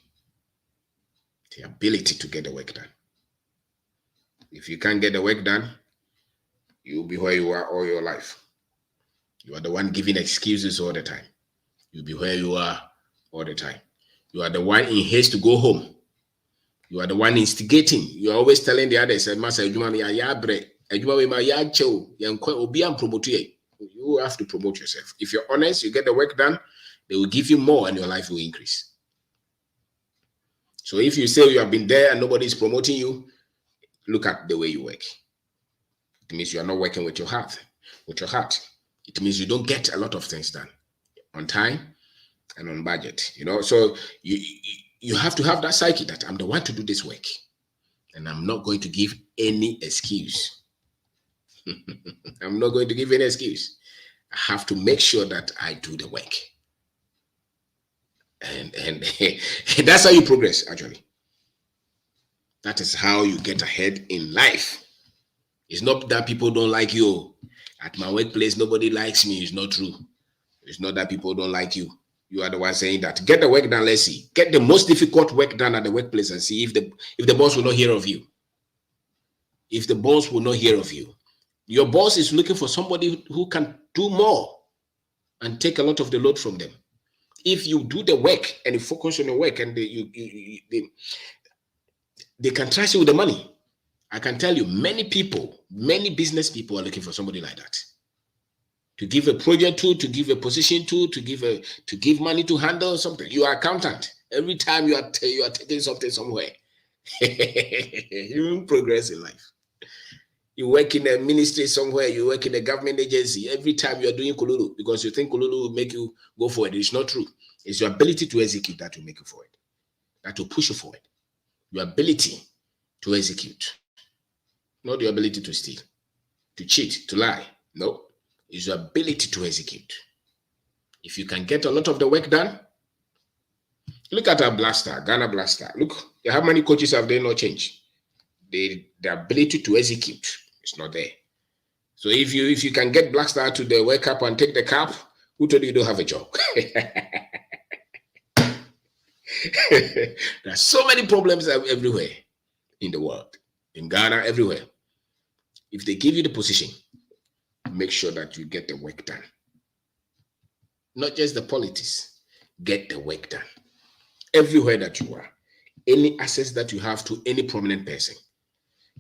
The ability to get the work done. If you can't get the work done, you'll be where you are all your life. You are the one giving excuses all the time. You'll be where you are all the time. You are the one in haste to go home. You are the one instigating. You are always telling the others, you have to promote yourself. If you're honest, you get the work done, they will give you more and your life will increase. So if you say you have been there and nobody is promoting you, look at the way you work. It means you are not working with your heart. It means you don't get a lot of things done on time and on budget. So you have to have that psyche that I'm the one to do this work, and I'm not going to give any excuse. I'm not going to give any excuse. I have to make sure that I do the work. And that's how you progress, actually. That is how you get ahead in life. It's not that people don't like you. At my workplace, nobody likes me. It's not true. It's not that people don't like you. You are the one saying that. Get the work done, let's see. Get the most difficult work done at the workplace and see if the boss will not hear of you. If the boss will not hear of you. Your boss is looking for somebody who can do more and take a lot of the load from them. If you do the work and you focus on the work and they can trust you with the money, I can tell you many business people are looking for somebody like that. To give a project to give a position to give money to handle something. You are accountant. Every time you are taking something somewhere, you progress in life. You work in a ministry somewhere, you work in a government agency. Every time you are doing kululu because you think kululu will make you go forward. It's not true. It's your ability to execute that will make you forward. That will push you forward. Your ability to execute. Not your ability to steal, to cheat, to lie. No. It's your ability to execute. If you can get a lot of the work done, look at our blaster, Ghana blaster. Look, how many coaches have they not changed? The ability to execute is not there. So if you can get blaster to the wake up and take the cap, who told you don't have a job? There are so many problems everywhere in the world, in Ghana, everywhere. If they give you the position, make sure that you get the work done. Not just the politics, get the work done. Everywhere that you are, any access that you have to any prominent person.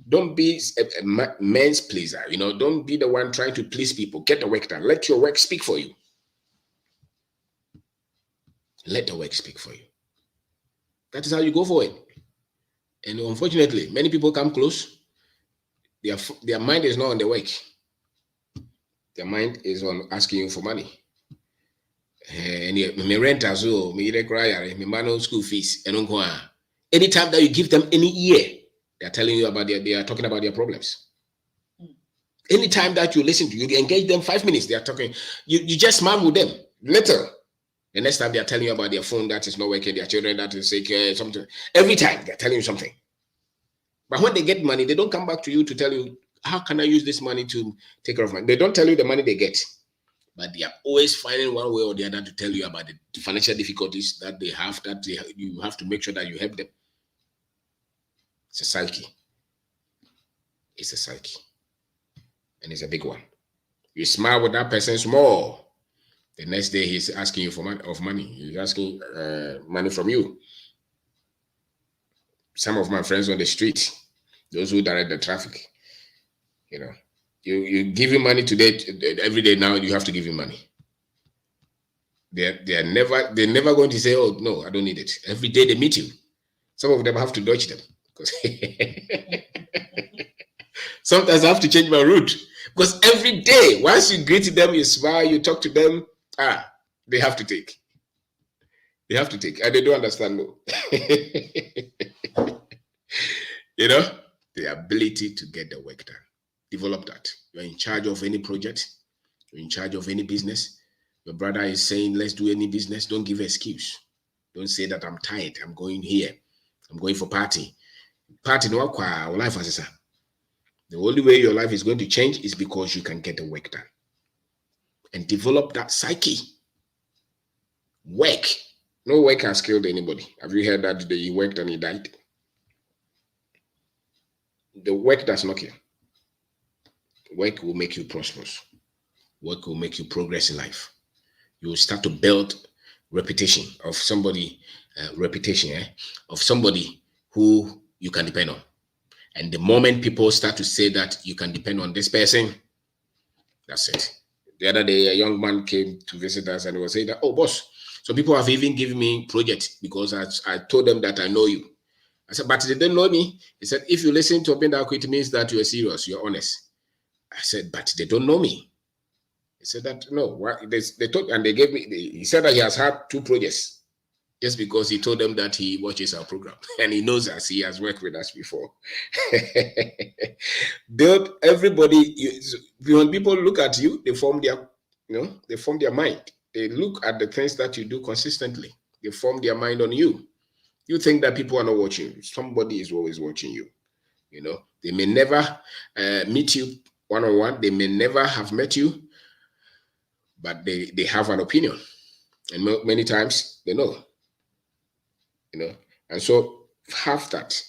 Don't be a man's pleaser, don't be the one trying to please people. Get the work done. Let your work speak for you. Let the work speak for you. That is how you go forward. And unfortunately, many people come close. Their mind is not on the work. Their mind is on asking you for money. And me rent as well, me man school fees. Anytime that you give them any year, they are telling you about they are talking about their problems. Anytime that you listen to, you engage them 5 minutes, they are talking. You just smile with them. Little. The next time they are telling you about their phone that is not working, their children that is sick, something. Every time they are telling you something. But when they get money, they don't come back to you to tell you, how can I use this money to take care of money? They don't tell you the money they get. But they are always finding one way or the other to tell you about the financial difficulties that they have, you have to make sure that you help them. It's a psyche. It's a psyche. And it's a big one. You smile with that person small. The next day he's asking you for money. He's asking money from you. Some of my friends on the street, those who direct the traffic, you give him money today, every day now you have to give him money. They're never going to say, oh no, I don't need it. Every day they meet you. Some of them have to dodge them because sometimes I have to change my route because every day, once you greet them, you smile, you talk to them, they have to take. They have to take, and they don't understand no. You know, the ability to get the work done. Develop that. You're in charge of any project. You're in charge of any business. Your brother is saying, let's do any business. Don't give an excuse. Don't say that I'm tired. I'm going here. I'm going for party. Party no life as the only way your life is going to change is because you can get the work done. And develop that psyche. Work. No work has killed anybody. Have you heard that he worked and he died? The work does not kill. Work will make you prosperous. Work will make you progress in life. You will start to build reputation of somebody, of somebody who you can depend on. And the moment people start to say that you can depend on this person, that's it. The other day, a young man came to visit us and he was saying that, oh, boss, so people have even given me projects because I told them that I know you. I said, but they didn't know me. He said, if you listen to Open Darko, it means that you're serious, you're honest. I said, but they don't know me. He said that, no, what they told, and they gave me, he said that he has had 2 projects just because he told them that he watches our program and he knows us, he has worked with us before. Everybody, when people look at you, they form their mind. They look at the things that you do consistently. They form their mind on you. You think that people are not watching you. Somebody is always watching you. You know, they may never meet you one-on-one. They may never have met you, but they have an opinion. And many times they know. You know, and so have that,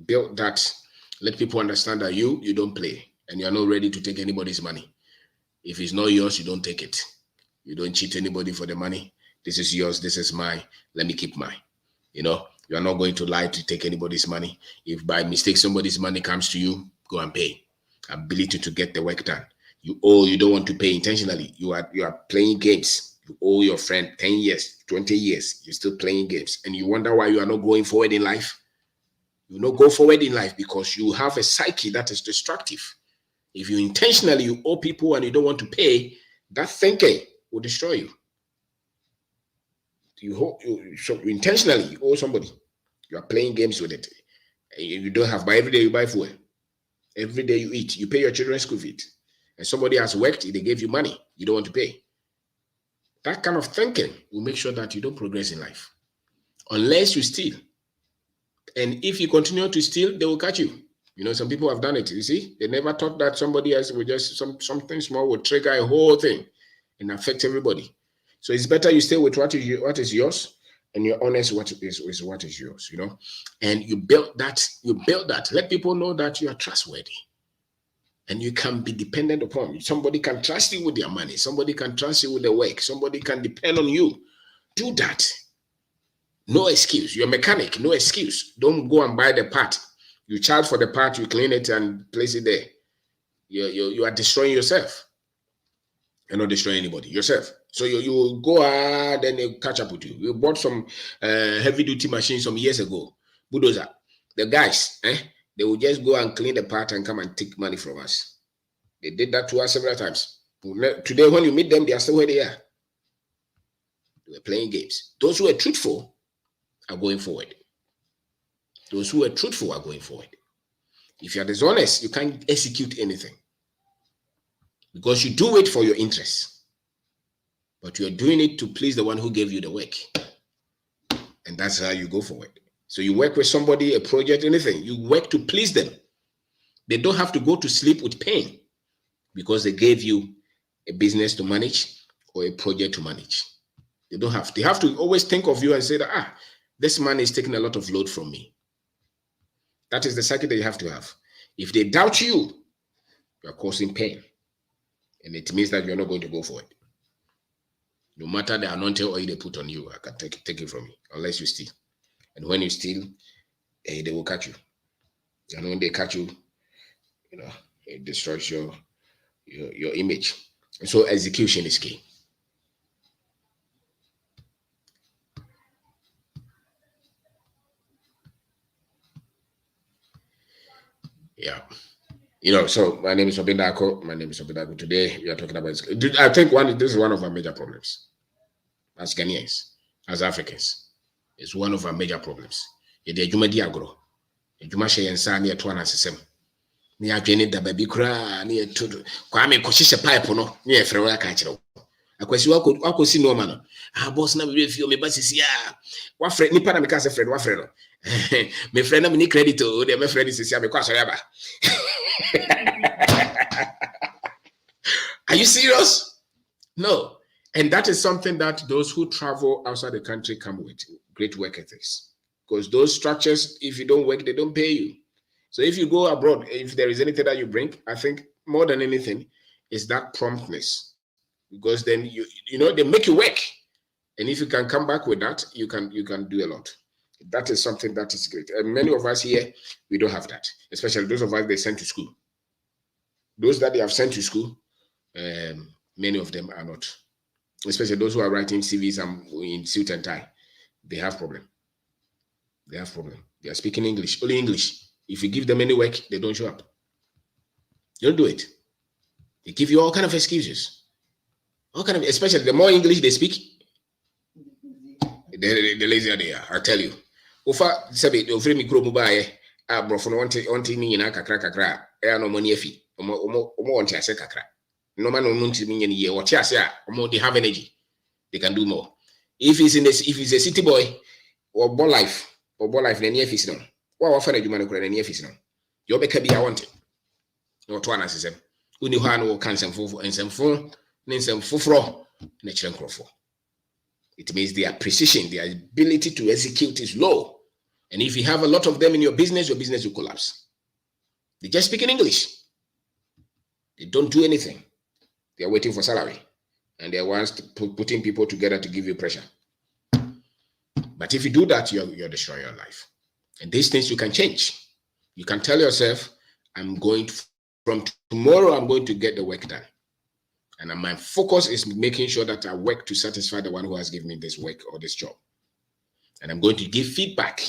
build that, let people understand that you don't play and you're not ready to take anybody's money. If it's not yours, you don't take it. You don't cheat anybody for the money. This is yours, this is mine. Let me keep mine. You know, you are not going to lie to take anybody's money. If by mistake somebody's money comes to you, go and pay. Ability to get the work done. You don't want to pay intentionally. You are playing games. You owe your friend 10 years, 20 years. You're still playing games. And you wonder why you are not going forward in life. You not go forward in life because you have a psyche that is destructive. If you intentionally owe people and you don't want to pay, that thinking will destroy you. You intentionally owe somebody. You are playing games with it. You don't have, but every day you buy food. Every day you eat. You pay your children's school fees. And somebody has worked, they gave you money. You don't want to pay. That kind of thinking will make sure that you don't progress in life. Unless you steal. And if you continue to steal, they will catch you. You know, some people have done it. You see, they never thought that somebody else would just, something small would trigger a whole thing and affect everybody. So it's better you stay with what is yours and you're honest what is yours, you know. And you build that. Let people know that you are trustworthy. And you can be dependent upon. Somebody can trust you with their money. Somebody can trust you with their work. Somebody can depend on you. Do that. No excuse. You're a mechanic. No excuse. Don't go and buy the part. You charge for the part, you clean it and place it there. You are destroying yourself. You're not destroying anybody. Yourself. So you go then they catch up with you. You bought some heavy-duty machines some years ago. Bulldozer. The guys, they will just go and clean the part and come and take money from us. They did that to us several times. Today, when you meet them, they are still where they are. They were playing games. Those who are truthful are going forward. Those who are truthful are going forward. If you are dishonest, you can't execute anything. Because you do it for your interests. But you are doing it to please the one who gave you the work. And that's how you go forward. So you work with somebody, a project, anything. You work to please them. They don't have to go to sleep with pain because they gave you a business to manage or a project to manage. They don't have. They have to always think of you and say that, this man is taking a lot of load from me. That is the psyche that you have to have. If they doubt you, you are causing pain. And it means that you're not going to go for it. No matter the anointing oil they put on you, I can take it from you, unless you steal. And when you steal, they will catch you. And when they catch you, it destroys your image. And so execution is key. Yeah. So my name is Obeng Darko. My name is Obeng Darko. Today we are talking about. I think this is one of our major problems as Ghanaians, as Africans. It's one of our major problems. The Juma Diagro, the Juma Shay and Sani at 1 system. Near Jenny the baby cry near to Kwame Koshisha pipe no near Frewa Catcher. A question I could see no man. Ah, boss, now we feel me, but yeah. What friend, Nippon, because a friend, what friend? My friend, I'm credit to my friend is because I ever. Are you serious? No. And that is something that those who travel outside the country come with, great work ethics. Because those structures, if you don't work, they don't pay you. So if you go abroad, if there is anything that you bring, I think more than anything is that promptness. Because then they make you work. And if you can come back with that, you can do a lot. That is something that is great. And many of us here, we don't have that, especially those of us they sent to school. Those that they have sent to school, many of them are not. Especially those who are writing CVs in suit and tie. They have problem. They are speaking English, only English. If you give them any work, they don't show up. They don't do it. They give you all kind of excuses. Especially the more English they speak, the lazier they are. I tell you. Ofa sabi ofre mikro mobile brofo no onti ni nyina kakra no money afi omo onti ase kakra no man no nti mi nyene ye wote ase a omo they have energy, they can do more. If he's a city boy or ball life na near office no wa fa na djuma no kora na near office no you be ka bia want no to ana sesem uni ho an wo kan semfo ne semfofro na kire nkrofo. It means their precision, their ability to execute is low. And if you have a lot of them in your business will collapse. They just speak in English. They don't do anything. They are waiting for salary. And they are ones putting people together to give you pressure. But if you do that, you're destroying your life. And these things you can change. You can tell yourself, from tomorrow, I'm going to get the work done. And my focus is making sure that I work to satisfy the one who has given me this work or this job. And I'm going to give feedback.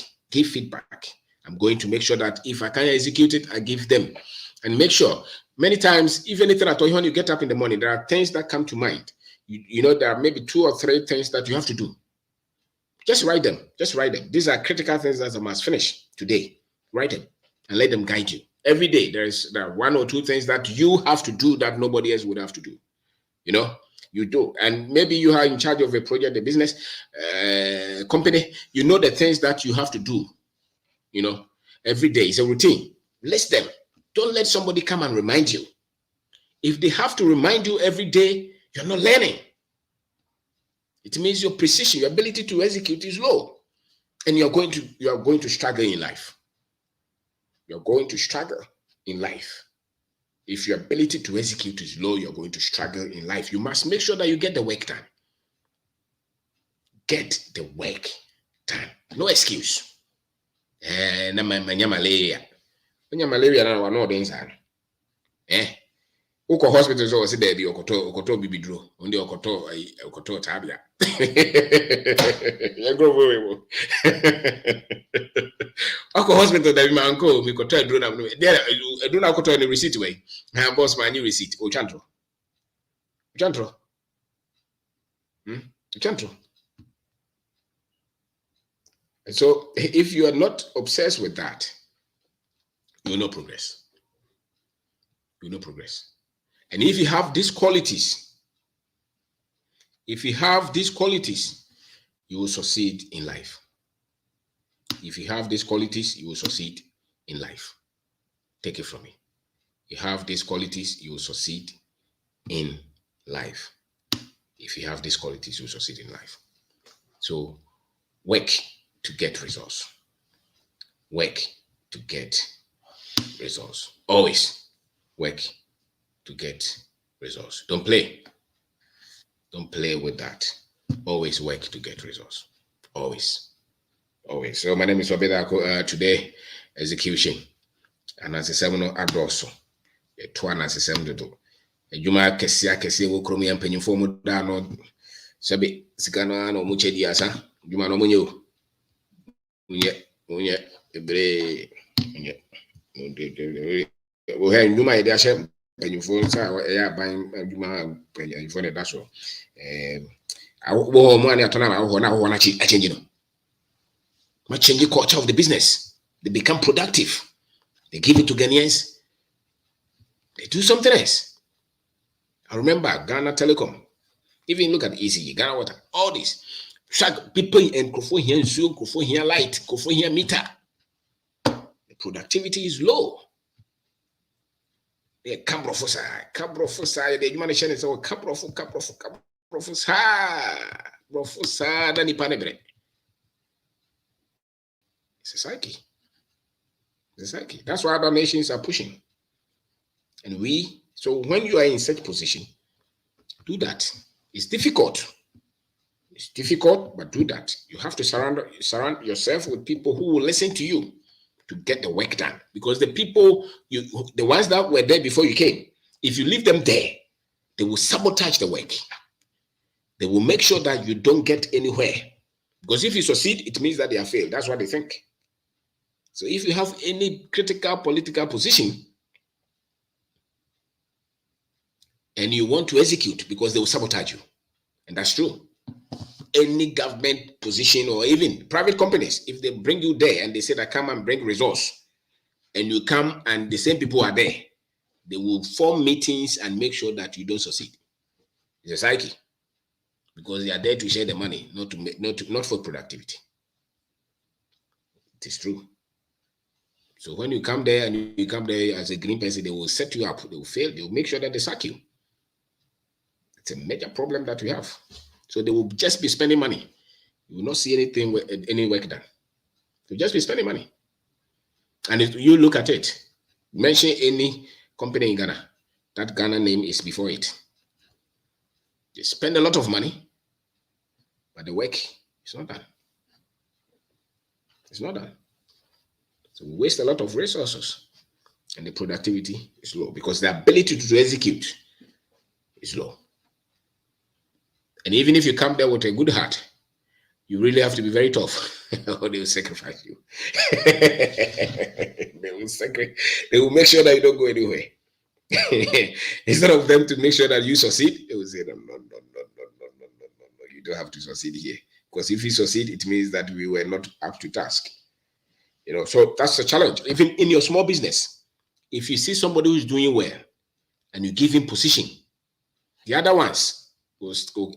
I'm going to make sure that if I can't execute it, I give them. And make sure, many times, if anything at all, when you get up in the morning, there are things that come to mind. There are maybe 2 or 3 things that you have to do. Just write them. These are critical things that I must finish today. Write them and let them guide you. Every day, there are 1 or 2 things that you have to do that nobody else would have to do. You do. And maybe you are in charge of a project, a business, company. You know the things that you have to do. Every day is a routine. List them. Don't let somebody come and remind you. If they have to remind you every day, you're not learning. It means your precision, your ability to execute is low. And you are going to struggle in life. You're going to struggle in life. If your ability to execute is low, you're going to struggle in life. You must make sure that you get the work done. Get the work done. No excuse. Malaria na no dey inside. Uko hospital so say there be okoto bibidro. Only okoto tabia. You go we. Uko hospital there be my uncle me koto adro na no. There adro na koto any receipt way. Na boss man new receipt. O chantro. Chantro. So if you are not obsessed with that, you will not progress. And if you have these qualities, you will succeed in life. If you have these qualities, you will succeed in life. Take it from me. You have these qualities, you will succeed in life. If you have these qualities, you will succeed in life. So work to get results. Always work to get results. Don't play with that. Always work to get results. Always. So my name is Obeng Darko. Today, execution. And as a seminar adroso. A twan as a seminar. A juma kesia wo kromi empenyimfo mu da no. Sabi sikano no mu chedi asa. Juma no munye. Munye ebre. Munye. Well, hey, you might dash and you phone, yeah, buying you my phone, that's all. I will money at now. I want to change, much change the culture of the business. They become productive. They give it to Ghanaians. They do something else. I remember Ghana Telecom. Even look at ECG, Ghana Water, all this. People and Krofo here, Zoom, Krofo here, light, Krofo here, meter. The productivity is low. They Cabrofosa, the human is our Cabrofosa, Brofosa, Nani Panebre. It's a psyche. It's a psyche. That's why other nations are pushing. And so when you are in such position, do that. It's difficult. It's difficult, but do that. You have to surround yourself with people who will listen to you to get the work done. Because the people, the ones that were there before you came, if you leave them there, they will sabotage the work. They will make sure that you don't get anywhere. Because if you succeed, it means that they have failed. That's what they think. So if you have any critical political position and you want to execute, because they will sabotage you. And that's true. Any government position or even private companies, if they bring you there and they say that come and bring resource, and you come and the same people are there, they will form meetings and make sure that you don't succeed. It's a psyche, because they are there to share the money, not for productivity. It is true. So when you come there and you come there as a green person, they will set you up. They will fail. They will make sure that they sack you. It's a major problem that we have. So they will just be spending money. You will not see any work done. They'll just be spending money. And if you look at it, mention any company in Ghana, that Ghana name is before it. They spend a lot of money, but the work is not done. It's not done. So we waste a lot of resources, and the productivity is low because the ability to execute is low. And even if you come there with a good heart, you really have to be very tough, or they will sacrifice you. They will make sure that you don't go anywhere. Instead of them to make sure that you succeed, they will say, no, you don't have to succeed here. Because if you succeed, it means that we were not up to task. So that's a challenge. Even in your small business, if you see somebody who's doing well and you give him position, the other ones,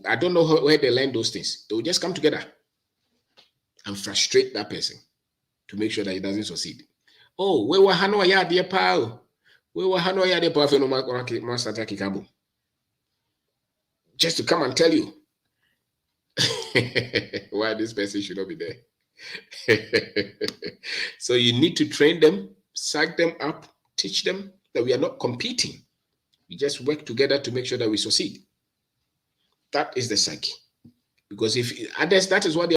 I don't know where they learn those things. They will just come together and frustrate that person to make sure that he doesn't succeed. Oh, we were Hano ya dear pal. We were Hano ya dear pal. Just to come and tell you why this person should not be there. So you need to train them, psych them up, teach them that we are not competing. We just work together to make sure that we succeed. That is the psyche. Because if others, that is what they